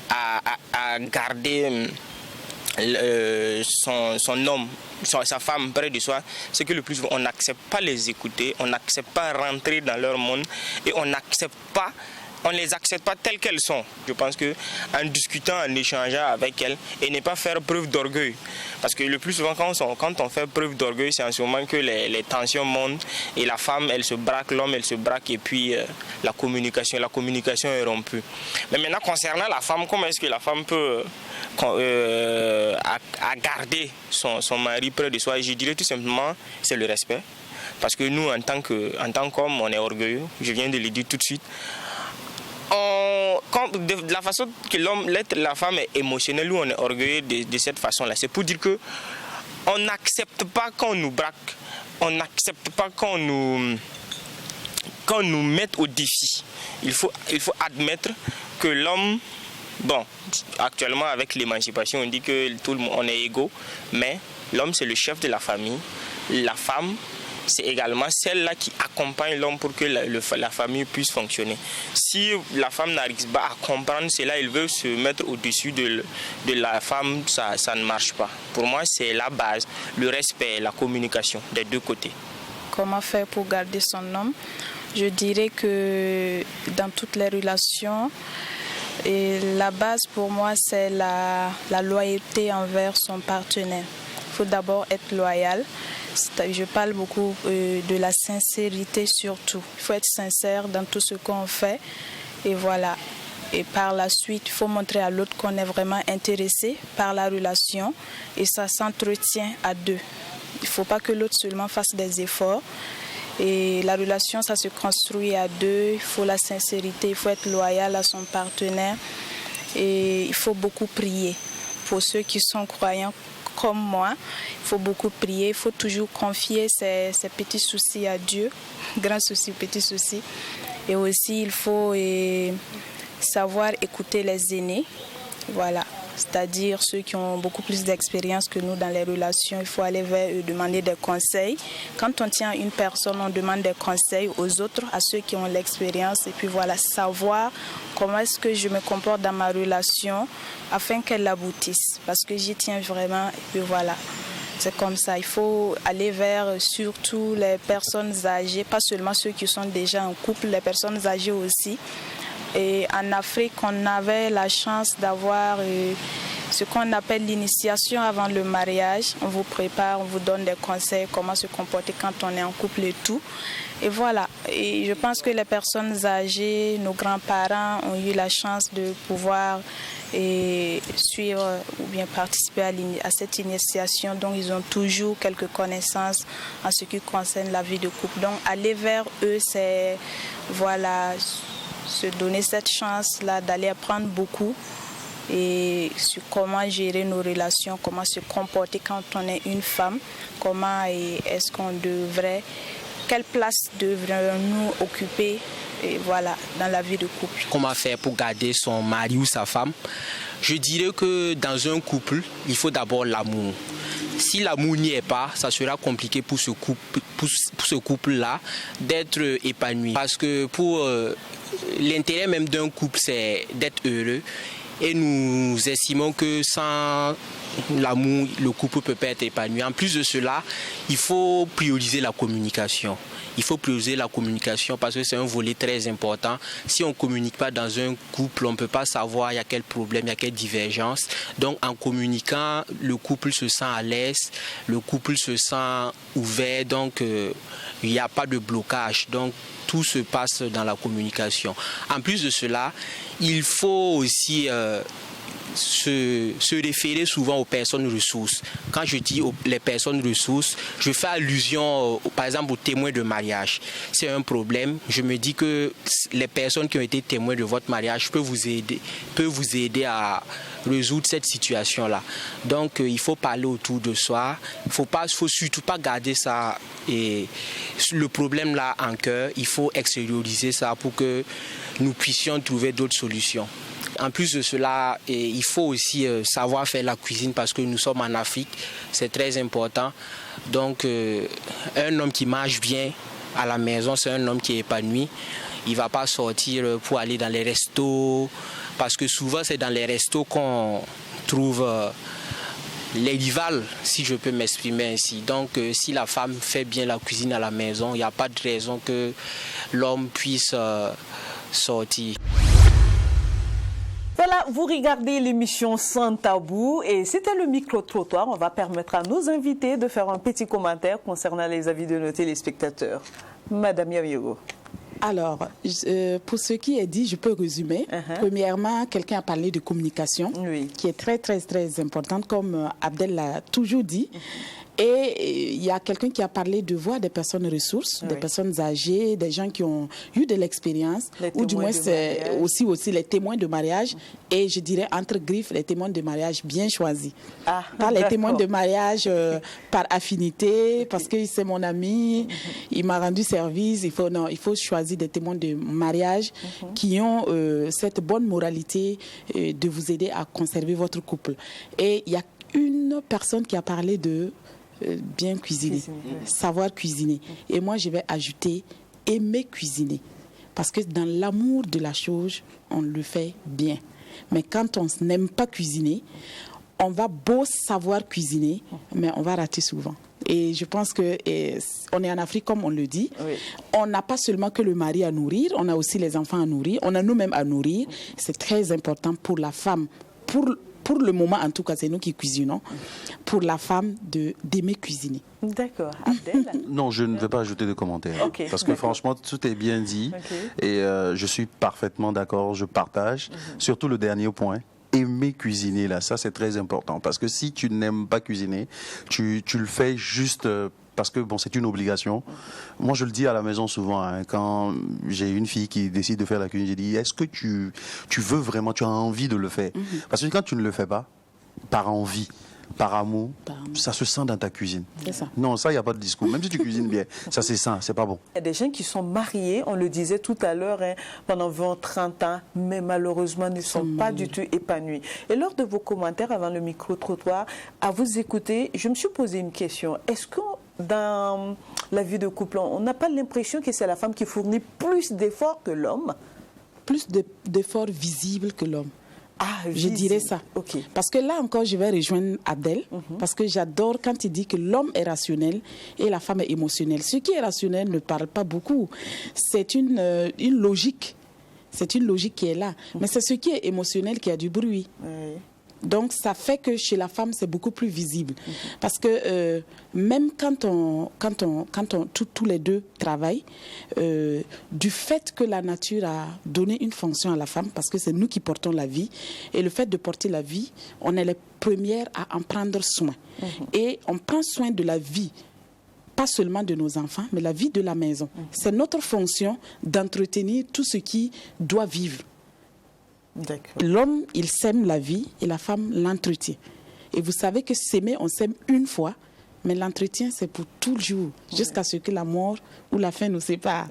à garder son homme, sa femme près de soi, c'est que le plus souvent, on n'accepte pas les écouter, on n'accepte pas rentrer dans leur monde et on ne les accepte pas telles qu'elles sont. Je pense qu'en discutant, en échangeant avec elles, et ne pas faire preuve d'orgueil. Parce que le plus souvent, quand on fait preuve d'orgueil, c'est en ce moment que les tensions montent et la femme, elle se braque, l'homme, elle se braque et puis la communication est rompue. Mais maintenant, concernant la femme, comment est-ce que la femme peut garder son mari près de soi? Je dirais tout simplement, c'est le respect. Parce que nous, en tant qu'homme, on est orgueilleux. Je viens de le dire tout de suite. De la façon que la femme est émotionnelle, nous on est orgueilleux de cette façon-là. C'est pour dire que on n'accepte pas qu'on nous braque, on n'accepte pas qu'on nous mette au défi. Il faut admettre que l'homme, bon, actuellement avec l'émancipation, on dit que tout le monde on est égaux, mais l'homme c'est le chef de la famille, la femme c'est également celle-là qui accompagne l'homme pour que la famille puisse fonctionner. Si la femme n'arrive pas à comprendre cela, elle veut se mettre au-dessus de la femme, ça ne marche pas. Pour moi, c'est la base, le respect, la communication des deux côtés. Comment faire pour garder son homme? Je dirais que dans toutes les relations, la base pour moi, c'est la loyauté envers son partenaire. Il faut d'abord être loyal. Je parle beaucoup de la sincérité surtout. Il faut être sincère dans tout ce qu'on fait. Et voilà. Et par la suite, il faut montrer à l'autre qu'on est vraiment intéressé par la relation. Et ça s'entretient à deux. Il ne faut pas que l'autre seulement fasse des efforts. Et la relation, ça se construit à deux. Il faut la sincérité, il faut être loyal à son partenaire. Et il faut beaucoup prier. Pour ceux qui sont croyants comme moi, il faut beaucoup prier. Il faut toujours confier ses petits soucis à Dieu. Grands soucis, petits soucis. Et aussi, il faut savoir écouter les aînés. Voilà. C'est-à-dire ceux qui ont beaucoup plus d'expérience que nous dans les relations. Il faut aller vers eux, demander des conseils. Quand on tient une personne, on demande des conseils aux autres, à ceux qui ont l'expérience. Et puis voilà, savoir comment est-ce que je me comporte dans ma relation afin qu'elle aboutisse. Parce que j'y tiens vraiment. Et puis voilà, c'est comme ça. Il faut aller vers surtout les personnes âgées, pas seulement ceux qui sont déjà en couple, les personnes âgées aussi. Et en Afrique, on avait la chance d'avoir ce qu'on appelle l'initiation avant le mariage. On vous prépare, on vous donne des conseils, comment se comporter quand on est en couple et tout. Et voilà. Et je pense que les personnes âgées, nos grands-parents ont eu la chance de pouvoir suivre ou bien participer à cette initiation. Donc, ils ont toujours quelques connaissances en ce qui concerne la vie de couple. Donc, aller vers eux, c'est voilà, se donner cette chance-là d'aller apprendre beaucoup et sur comment gérer nos relations, comment se comporter quand on est une femme, comment est-ce qu'on devrait, quelle place devrions-nous occuper voilà, dans la vie de couple. Comment faire pour garder son mari ou sa femme? Je dirais que dans un couple, il faut d'abord l'amour. Si l'amour n'y est pas, ça sera compliqué pour ce couple-là d'être épanoui. Parce que pour l'intérêt même d'un couple, c'est d'être heureux. Et nous estimons que sans l'amour, le couple peut pas être épanoui. En plus de cela, il faut prioriser la communication. Il faut prioriser la communication parce que c'est un volet très important. Si on ne communique pas dans un couple, on ne peut pas savoir il y a quel problème, il y a quelle divergence. Donc en communiquant, le couple se sent à l'aise, le couple se sent ouvert, donc il n'y a pas de blocage. Donc tout se passe dans la communication. En plus de cela, il faut aussi se référer souvent aux personnes ressources. Quand je dis les personnes ressources, je fais allusion par exemple aux témoins de mariage. C'est un problème. Je me dis que les personnes qui ont été témoins de votre mariage peuvent vous aider à résoudre cette situation-là. Donc il faut parler autour de soi. Il faut surtout pas garder ça et le problème là en cœur. Il faut extérioriser ça pour que nous puissions trouver d'autres solutions. En plus de cela, il faut aussi savoir faire la cuisine parce que nous sommes en Afrique, c'est très important. Donc un homme qui mange bien à la maison, c'est un homme qui est épanoui. Il ne va pas sortir pour aller dans les restos parce que souvent c'est dans les restos qu'on trouve les rivales, si je peux m'exprimer ainsi. Donc si la femme fait bien la cuisine à la maison, il n'y a pas de raison que l'homme puisse sortir. Voilà, vous regardez l'émission Sans Tabou et c'était le micro-trottoir. On va permettre à nos invités de faire un petit commentaire concernant les avis de nos téléspectateurs. Madame Yamiro. Alors, pour ce qui est dit, je peux résumer. Premièrement, quelqu'un a parlé de communication, qui est très, très, très importante, comme Abdel l'a toujours dit. Et il y a quelqu'un qui a parlé de voir des personnes ressources, des personnes âgées, des gens qui ont eu de l'expérience, ou du moins c'est aussi les témoins de mariage, et je dirais entre griffes, les témoins de mariage bien choisis. Pas les témoins de mariage par affinité, parce que c'est mon ami, il m'a rendu service, il faut choisir des témoins de mariage qui ont cette bonne moralité de vous aider à conserver votre couple. Et il y a une personne qui a parlé de bien cuisiner, savoir cuisiner. Et moi, je vais ajouter aimer cuisiner. Parce que dans l'amour de la chose, on le fait bien. Mais quand on n'aime pas cuisiner, on va beau savoir cuisiner, mais on va rater souvent. Et je pense qu'on est en Afrique, comme on le dit. Oui. On n'a pas seulement que le mari à nourrir, on a aussi les enfants à nourrir, on a nous-mêmes à nourrir. C'est très important pour la femme, pour le moment en tout cas, c'est nous qui cuisinons, pour la femme d'aimer cuisiner. D'accord. Abdel? Non, je ne vais pas ajouter de commentaires. Okay. Parce que franchement, tout est bien dit. Okay. Et je suis parfaitement d'accord, je partage. Surtout le dernier point. Aimer cuisiner, là, ça c'est très important. Parce que si tu n'aimes pas cuisiner, tu le fais juste parce que bon, c'est une obligation. Moi, je le dis à la maison souvent, hein, quand j'ai une fille qui décide de faire la cuisine, j'ai dit, est-ce que tu veux vraiment, tu as envie de le faire? Parce que quand tu ne le fais pas, par envie, par amour, ça se sent dans ta cuisine. C'est ça. Non, ça, il n'y a pas de discours. Même si tu cuisines bien, ça c'est sain, c'est pas bon. Il y a des gens qui sont mariés, on le disait tout à l'heure, hein, pendant 20, 30 ans, mais malheureusement ne sont pas du tout épanouis. Et lors de vos commentaires avant le micro-trottoir, à vous écouter, je me suis posé une question. Est-ce que dans la vie de couple, on n'a pas l'impression que c'est la femme qui fournit plus d'efforts que l'homme? Plus d'efforts visibles que l'homme. Ah, je dirais ça. Okay. Parce que là encore, je vais rejoindre Abdel, parce que j'adore quand il dit que l'homme est rationnel et la femme est émotionnelle. Ce qui est rationnel ne parle pas beaucoup. C'est une logique. C'est une logique qui est là. Mais c'est ce qui est émotionnel qui a du bruit. Oui. Donc, ça fait que chez la femme, c'est beaucoup plus visible. Parce que même quand tous les deux travaillent, du fait que la nature a donné une fonction à la femme, parce que c'est nous qui portons la vie, et le fait de porter la vie, on est les premières à en prendre soin. Et on prend soin de la vie, pas seulement de nos enfants, mais la vie de la maison. C'est notre fonction d'entretenir tout ce qui doit vivre. L'homme, il sème la vie et la femme l'entretient. Et vous savez que s'aimer, on s'aime une fois, mais l'entretien, c'est pour toujours, jusqu'à ce que la mort ou la fin nous sépare.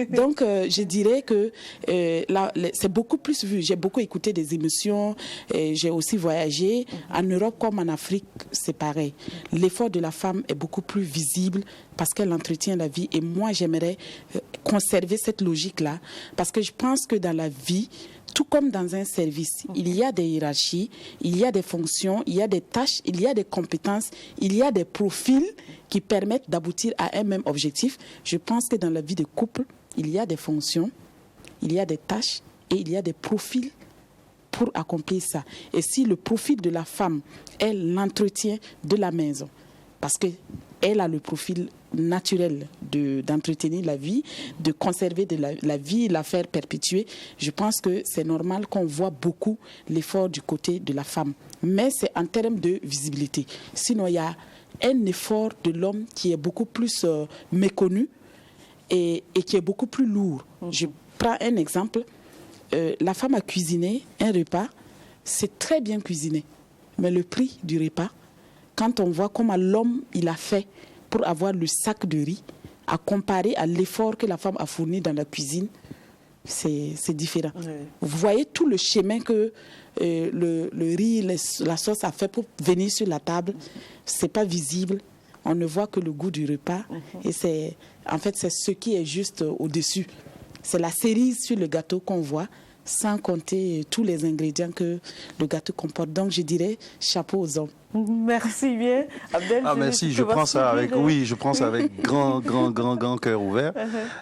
Donc, je dirais que c'est beaucoup plus vu. J'ai beaucoup écouté des émissions, j'ai aussi voyagé. En Europe comme en Afrique, c'est pareil. L'effort de la femme est beaucoup plus visible parce qu'elle entretient la vie. Et moi, j'aimerais conserver cette logique-là, parce que je pense que dans la vie, tout comme dans un service, il y a des hiérarchies, il y a des fonctions, il y a des tâches, il y a des compétences, il y a des profils qui permettent d'aboutir à un même objectif. Je pense que dans la vie de couple, il y a des fonctions, il y a des tâches et il y a des profils pour accomplir ça. Et si le profil de la femme est l'entretien de la maison, parce qu'elle a le profil naturel d'entretenir la vie, de conserver la vie, la faire perpétuer, je pense que c'est normal qu'on voit beaucoup l'effort du côté de la femme. Mais c'est en termes de visibilité. Sinon, il y a un effort de l'homme qui est beaucoup plus méconnu et qui est beaucoup plus lourd. Je prends un exemple. La femme a cuisiné un repas, c'est très bien cuisiné. Mais le prix du repas, quand on voit comment l'homme il a fait pour avoir le sac de riz, à comparer à l'effort que la femme a fourni dans la cuisine, c'est différent. Oui. Vous voyez tout le chemin que le riz, la sauce a fait pour venir sur la table. C'est pas visible. On ne voit que le goût du repas. Et c'est ce qui est juste au-dessus. C'est la cerise sur le gâteau qu'on voit, sans compter tous les ingrédients que le gâteau comporte. Donc, je dirais chapeau aux hommes. Merci bien. Abdel, merci. Je prends ça avec, grand cœur ouvert.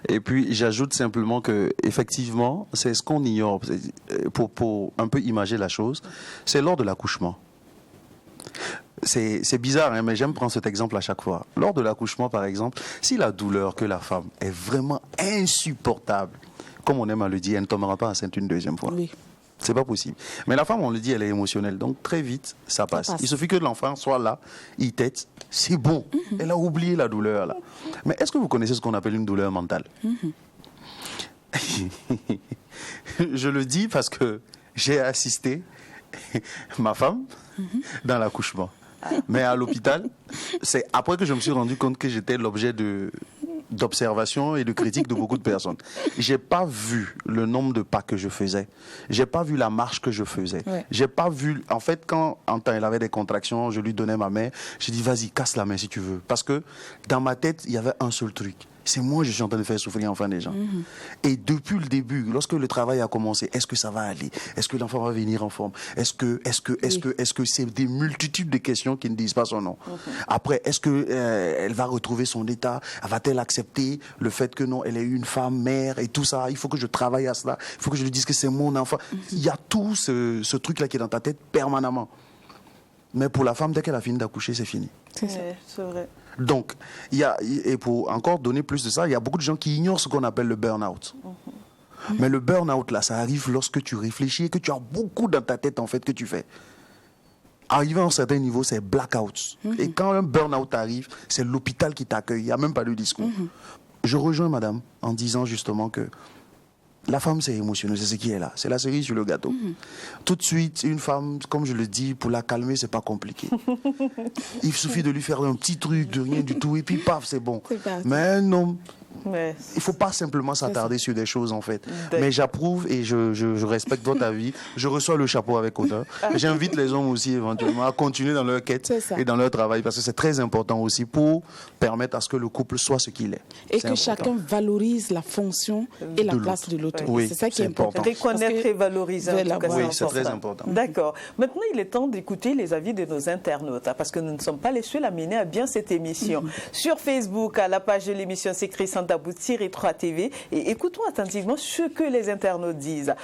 Et puis, j'ajoute simplement que, effectivement, c'est ce qu'on ignore. Pour un peu imager la chose, c'est lors de l'accouchement. C'est bizarre, hein, mais j'aime prendre cet exemple à chaque fois. Lors de l'accouchement, par exemple, si la douleur que la femme est vraiment insupportable, comme on aime à le dire, elle ne tombera pas enceinte une deuxième fois. Oui. C'est pas possible. Mais la femme, on le dit, elle est émotionnelle. Donc, très vite, ça passe. Il suffit que l'enfant soit là, il tète, c'est bon. Elle a oublié la douleur, là. Mais est-ce que vous connaissez ce qu'on appelle une douleur mentale? Je le dis parce que j'ai assisté ma femme dans l'accouchement. Mais à l'hôpital, c'est après que je me suis rendu compte que j'étais l'objet de d'observation et de critique de beaucoup de personnes. J'ai pas vu le nombre de pas que je faisais. J'ai pas vu la marche que je faisais. Ouais. J'ai pas vu... En fait, quand elle avait des contractions, je lui donnais ma main. J'ai dit, vas-y, casse la main si tu veux. Parce que dans ma tête, il y avait un seul truc. C'est moi, je suis en train de faire souffrir enfin des gens. Et depuis le début, lorsque le travail a commencé, est-ce que ça va aller? Est-ce que l'enfant va venir en forme? Est-ce que c'est des multitudes de questions qui ne disent pas son nom? Après, est-ce que elle va retrouver son état? Va-t-elle accepter le fait que non, elle est une femme, mère et tout ça? Il faut que je travaille à cela. Il faut que je lui dise que c'est mon enfant. Il y a tout ce truc-là qui est dans ta tête permanemment. Mais pour la femme, dès qu'elle a fini d'accoucher, c'est fini. C'est vrai. Donc, et pour encore donner plus de ça, il y a beaucoup de gens qui ignorent ce qu'on appelle le burn-out. Mais le burn-out, là, ça arrive lorsque tu réfléchis et que tu as beaucoup dans ta tête, en fait, que tu fais. Arrivé à un certain niveau, c'est blackout. Et quand un burn-out arrive, c'est l'hôpital qui t'accueille. Il n'y a même pas de discours. Je rejoins madame en disant justement que la femme, c'est émotionnel, c'est ce qui est là. C'est la cerise sur le gâteau. Tout de suite, une femme, comme je le dis, pour la calmer, c'est pas compliqué. Il suffit de lui faire un petit truc, de rien du tout, et puis paf, c'est bon. Mais non. Ouais. Il ne faut pas simplement s'attarder sur des choses en fait. Mais j'approuve et je respecte votre avis. Je reçois le chapeau avec honneur. J'invite les hommes aussi éventuellement à continuer dans leur quête et dans leur travail parce que c'est très important aussi pour permettre à ce que le couple soit ce qu'il est. Et que chacun valorise la fonction et la place de l'autre. Oui, c'est ça qui est important. Reconnaître et valoriser. Oui, c'est très important. D'accord. Maintenant, il est temps d'écouter les avis de nos internautes parce que nous ne sommes pas les seuls à mener à bien cette émission. Sur Facebook, à la page de l'émission s'écrit Santabou-3 TV et écoutons attentivement ce que les internautes disent.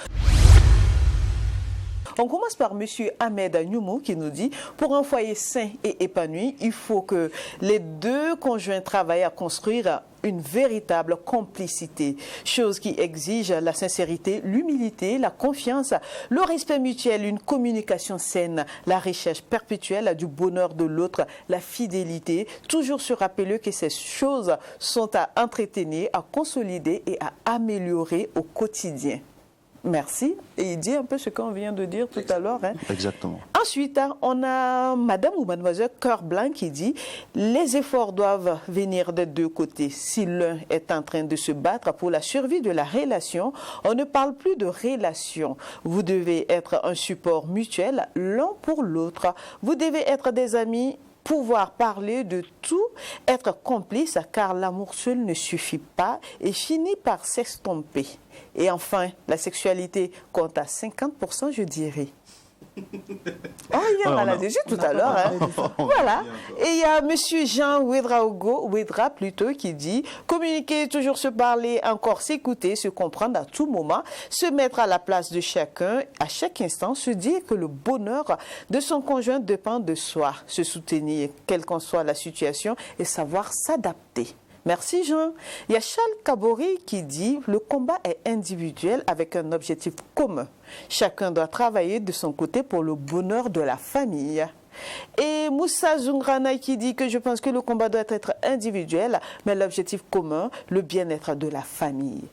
On commence par M. Ahmed Agnoumou qui nous dit « Pour un foyer sain et épanoui, il faut que les deux conjoints travaillent à construire une véritable complicité, chose qui exige la sincérité, l'humilité, la confiance, le respect mutuel, une communication saine, la recherche perpétuelle du bonheur de l'autre, la fidélité, toujours se rappeler que ces choses sont à entretenir, à consolider et à améliorer au quotidien. » Merci. Et il dit un peu ce qu'on vient de dire tout à l'heure. Hein. Exactement. Ensuite, on a madame ou mademoiselle Cœur Blanc qui dit « Les efforts doivent venir des deux côtés. Si l'un est en train de se battre pour la survie de la relation, on ne parle plus de relation. Vous devez être un support mutuel l'un pour l'autre. Vous devez être des amis, pouvoir parler de tout, être complice, car l'amour seul ne suffit pas et finit par s'estomper. Et enfin, la sexualité compte à 50%, je dirais. Oh, il y en a là-dessus tout à l'heure. Hein. Voilà. Et il y a M. Jean Wedra plutôt, qui dit « Communiquer, toujours se parler, encore s'écouter, se comprendre à tout moment, se mettre à la place de chacun, à chaque instant, se dire que le bonheur de son conjoint dépend de soi, se soutenir, quelle qu'en soit la situation, et savoir s'adapter. » Merci Jean. Il y a Charles Kabori qui dit « Le combat est individuel avec un objectif commun. Chacun doit travailler de son côté pour le bonheur de la famille. » Et Moussa Zungrana qui dit que je pense que le combat doit être individuel, mais l'objectif commun, le bien-être de la famille.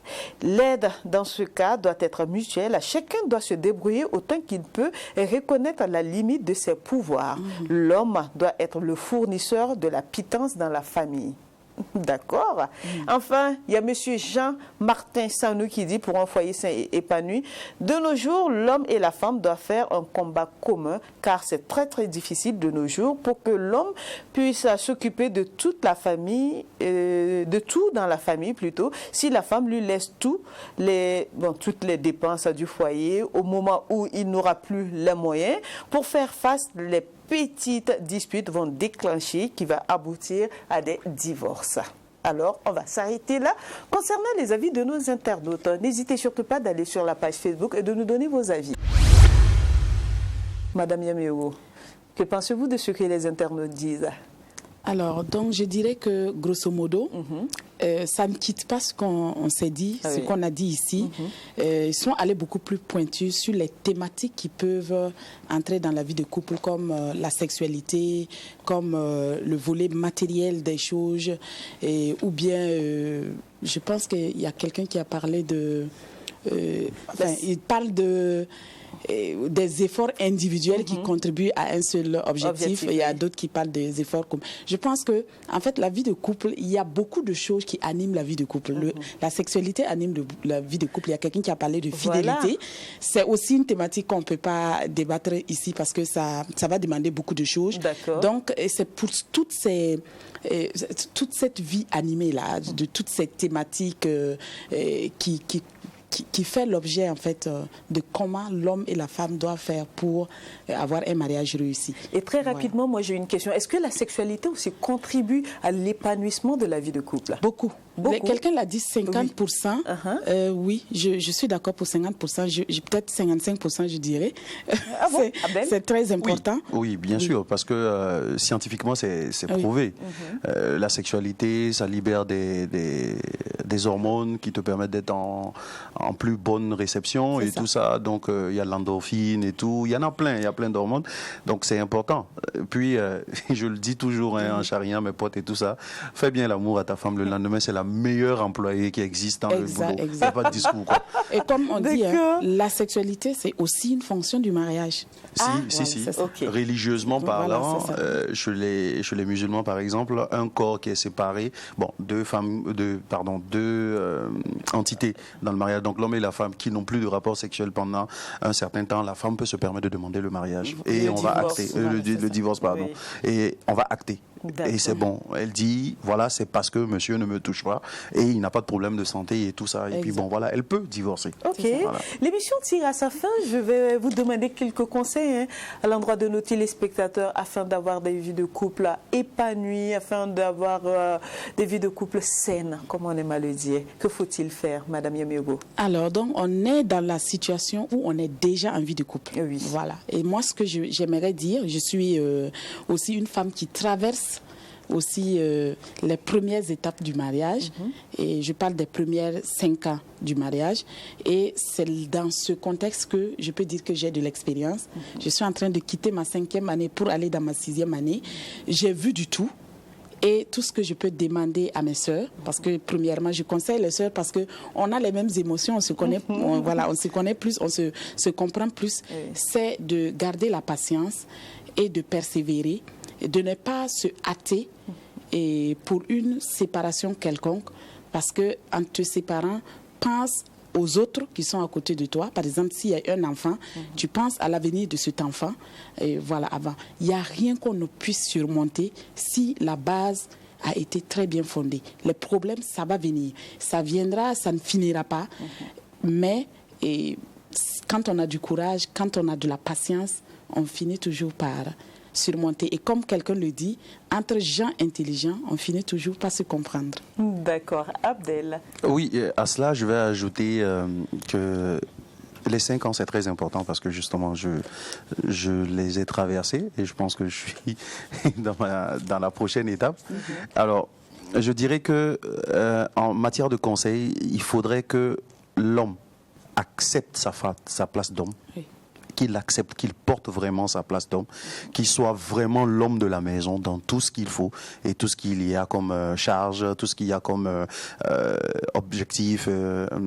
L'aide dans ce cas doit être mutuelle. Chacun doit se débrouiller autant qu'il peut et reconnaître la limite de ses pouvoirs. L'homme doit être le fournisseur de la pitance dans la famille. D'accord. Enfin, il y a M. Jean-Martin Sanou qui dit pour un foyer sain et épanoui, de nos jours, l'homme et la femme doivent faire un combat commun car c'est très très difficile de nos jours pour que l'homme puisse s'occuper de toute la famille, de tout dans la famille plutôt, si la femme lui laisse toutes les dépenses du foyer au moment où il n'aura plus les moyens pour faire face les petites disputes vont déclencher qui va aboutir à des divorces. Alors, on va s'arrêter là. Concernant les avis de nos internautes, n'hésitez surtout pas d'aller sur la page Facebook et de nous donner vos avis. Madame Yaméo, que pensez-vous de ce que les internautes disent? Alors, donc, je dirais que, grosso modo, ça ne quitte pas ce qu'on s'est dit, ce qu'on a dit ici. Ils sont allés beaucoup plus pointus sur les thématiques qui peuvent entrer dans la vie de couple, comme la sexualité, comme le volet matériel des choses, ou bien, je pense qu'il y a quelqu'un qui a parlé de... il parle de... des efforts individuels qui contribuent à un seul objectif. Et il y a d'autres qui parlent des efforts communs. Je pense que, en fait, la vie de couple, il y a beaucoup de choses qui animent la vie de couple. La sexualité anime la vie de couple. Il y a quelqu'un qui a parlé de fidélité. Voilà. C'est aussi une thématique qu'on ne peut pas débattre ici parce que ça va demander beaucoup de choses. Donc, c'est pour toute cette vie animée-là, de toute cette thématique qui fait l'objet en fait de comment l'homme et la femme doivent faire pour avoir un mariage réussi. Et très rapidement, moi j'ai une question. Est-ce que la sexualité aussi contribue à l'épanouissement de la vie de couple? Beaucoup. Quelqu'un l'a dit 50%. Oui, je suis d'accord pour 50%. Peut-être 55%, je dirais. C'est très important. Oui, bien sûr, parce que scientifiquement, c'est prouvé. La sexualité, ça libère des hormones qui te permettent d'être en plus bonne réception et tout ça. Donc, il y a l'endorphine et tout. Il y en a plein, il y a plein d'hormones. Donc, c'est important. Puis, je le dis toujours en charriant mes potes et tout ça, fais bien l'amour à ta femme le lendemain, c'est la meilleure employée qui existe dans le boulot. Il n'y a pas de discours, quoi. Et comme on dit, la sexualité, c'est aussi une fonction du mariage. Si. Religieusement parlant, chez les musulmans, par exemple, un corps qui est séparé, deux entités dans le mariage, donc l'homme et la femme qui n'ont plus de rapport sexuel pendant un certain temps, la femme peut se permettre de demander le mariage. Et on va acter, le divorce, pardon. Et on va acter. Et c'est bon. Elle dit, voilà, c'est parce que monsieur ne me touche pas et il n'a pas de problème de santé et tout ça. Et puis bon, voilà, elle peut divorcer. Ok. Voilà. L'émission tire à sa fin. Je vais vous demander quelques conseils à l'endroit de nos téléspectateurs afin d'avoir des vies de couple épanouies, afin d'avoir des vies de couple saines, comme on aime à le dire. Que faut-il faire, Madame Yamiogo? Alors, donc, on est dans la situation où on est déjà en vie de couple. Oui. Voilà. Et moi, ce que j'aimerais dire, je suis aussi une femme qui traverse aussi les premières étapes du mariage et je parle des premières 5 ans du mariage et c'est dans ce contexte que je peux dire que j'ai de l'expérience. Je suis en train de quitter ma 5e année pour aller dans ma 6e année. J'ai vu du tout. Et tout ce que je peux demander à mes sœurs, parce que premièrement, je conseille les sœurs parce qu'on a les mêmes émotions, on se connaît, on se connaît plus, on se comprend plus, c'est de garder la patience et de persévérer, et de ne pas se hâter et pour une séparation quelconque, parce qu'en te séparant, pense aux autres qui sont à côté de toi. Par exemple, s'il y a un enfant, tu penses à l'avenir de cet enfant. Et voilà, avant. Il n'y a rien qu'on ne puisse surmonter si la base a été très bien fondée. Les problèmes, ça va venir. Ça viendra, ça ne finira pas. Mais quand on a du courage, quand on a de la patience, on finit toujours par surmonter. Et comme quelqu'un le dit, entre gens intelligents, on finit toujours par se comprendre. D'accord. Abdel? Oui, à cela, je vais ajouter que les 5 ans, c'est très important parce que justement, je les ai traversés et je pense que je suis dans la prochaine étape. Alors, je dirais que en matière de conseil, il faudrait que l'homme accepte sa place d'homme. Oui. Qu'il accepte, qu'il porte vraiment sa place d'homme, qu'il soit vraiment l'homme de la maison dans tout ce qu'il faut et tout ce qu'il y a comme charge, tout ce qu'il y a comme objectif,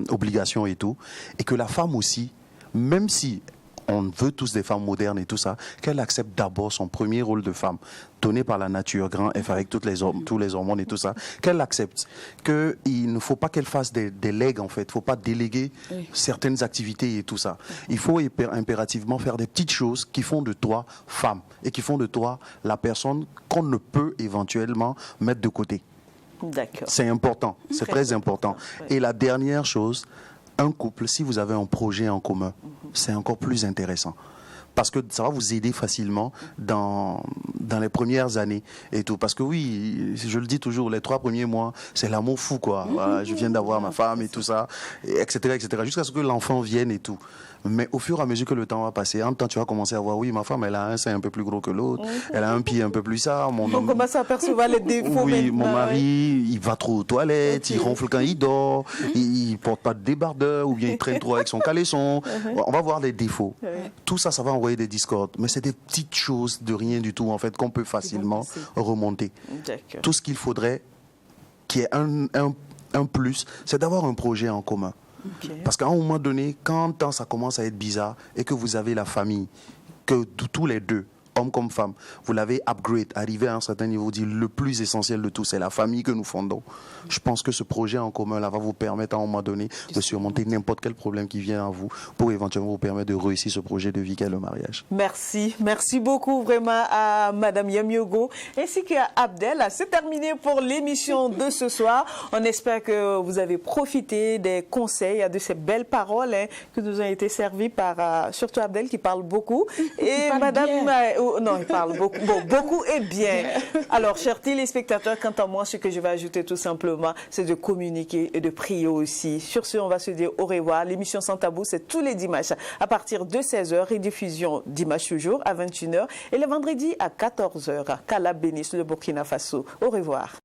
obligation et tout. Et que la femme aussi, même si on veut tous des femmes modernes et tout ça, qu'elle accepte d'abord son premier rôle de femme, donné par la nature, grand F, avec tous les hormones et tout ça, qu'elle accepte, qu'il ne faut pas qu'elle fasse des legs en fait, il ne faut pas déléguer certaines activités et tout ça. Il faut impérativement faire des petites choses qui font de toi femme et qui font de toi la personne qu'on ne peut éventuellement mettre de côté. D'accord. C'est important, c'est très important. Et la dernière chose, un couple, si vous avez un projet en commun, c'est encore plus intéressant. Parce que ça va vous aider facilement dans les premières années et tout. Parce que oui, je le dis toujours, les 3 premiers mois, c'est l'amour fou, quoi. Voilà, je viens d'avoir ma femme et tout ça, etc., jusqu'à ce que l'enfant vienne et tout. Mais au fur et à mesure que le temps va passer, en même temps, tu vas commencer à voir, oui, ma femme, elle a un sein un peu plus gros que l'autre, elle a un pied un peu plus ça. On commence à apercevoir les défauts. Oui, mon mari, il va trop aux toilettes, il ronfle quand il dort, il porte pas de débardeur, ou bien il traîne trop avec son caleçon. On va voir les défauts. Tout ça, ça va envoyer des discordes. Mais c'est des petites choses de rien du tout, en fait, qu'on peut facilement remonter. Tout ce qu'il faudrait, qui est un plus, c'est d'avoir un projet en commun. Parce qu'à un moment donné, quand ça commence à être bizarre et que vous avez la famille, que tous les deux, hommes comme femmes, vous l'avez upgrade, arrivé à un certain niveau, dit le plus essentiel de tout, c'est la famille que nous fondons. Je pense que ce projet en commun là va vous permettre à un moment donné de surmonter n'importe quel problème qui vient à vous pour éventuellement vous permettre de réussir ce projet de vie qu'est le mariage. Merci beaucoup vraiment à Madame Yamiogo ainsi qu'à Abdel. C'est terminé pour l'émission de ce soir. On espère que vous avez profité des conseils, de ces belles paroles qui nous ont été servies par surtout Abdel qui parle beaucoup et Madame non, il parle beaucoup, beaucoup et bien. Alors, chers téléspectateurs, quant à moi, ce que je vais ajouter tout simplement, c'est de communiquer et de prier aussi. Sur ce, on va se dire au revoir. L'émission Sans Tabou, c'est tous les dimanches à partir de 16h, rediffusion dimanche toujours à 21h et le vendredi à 14h. Qu'Allah bénisse le Burkina Faso. Au revoir.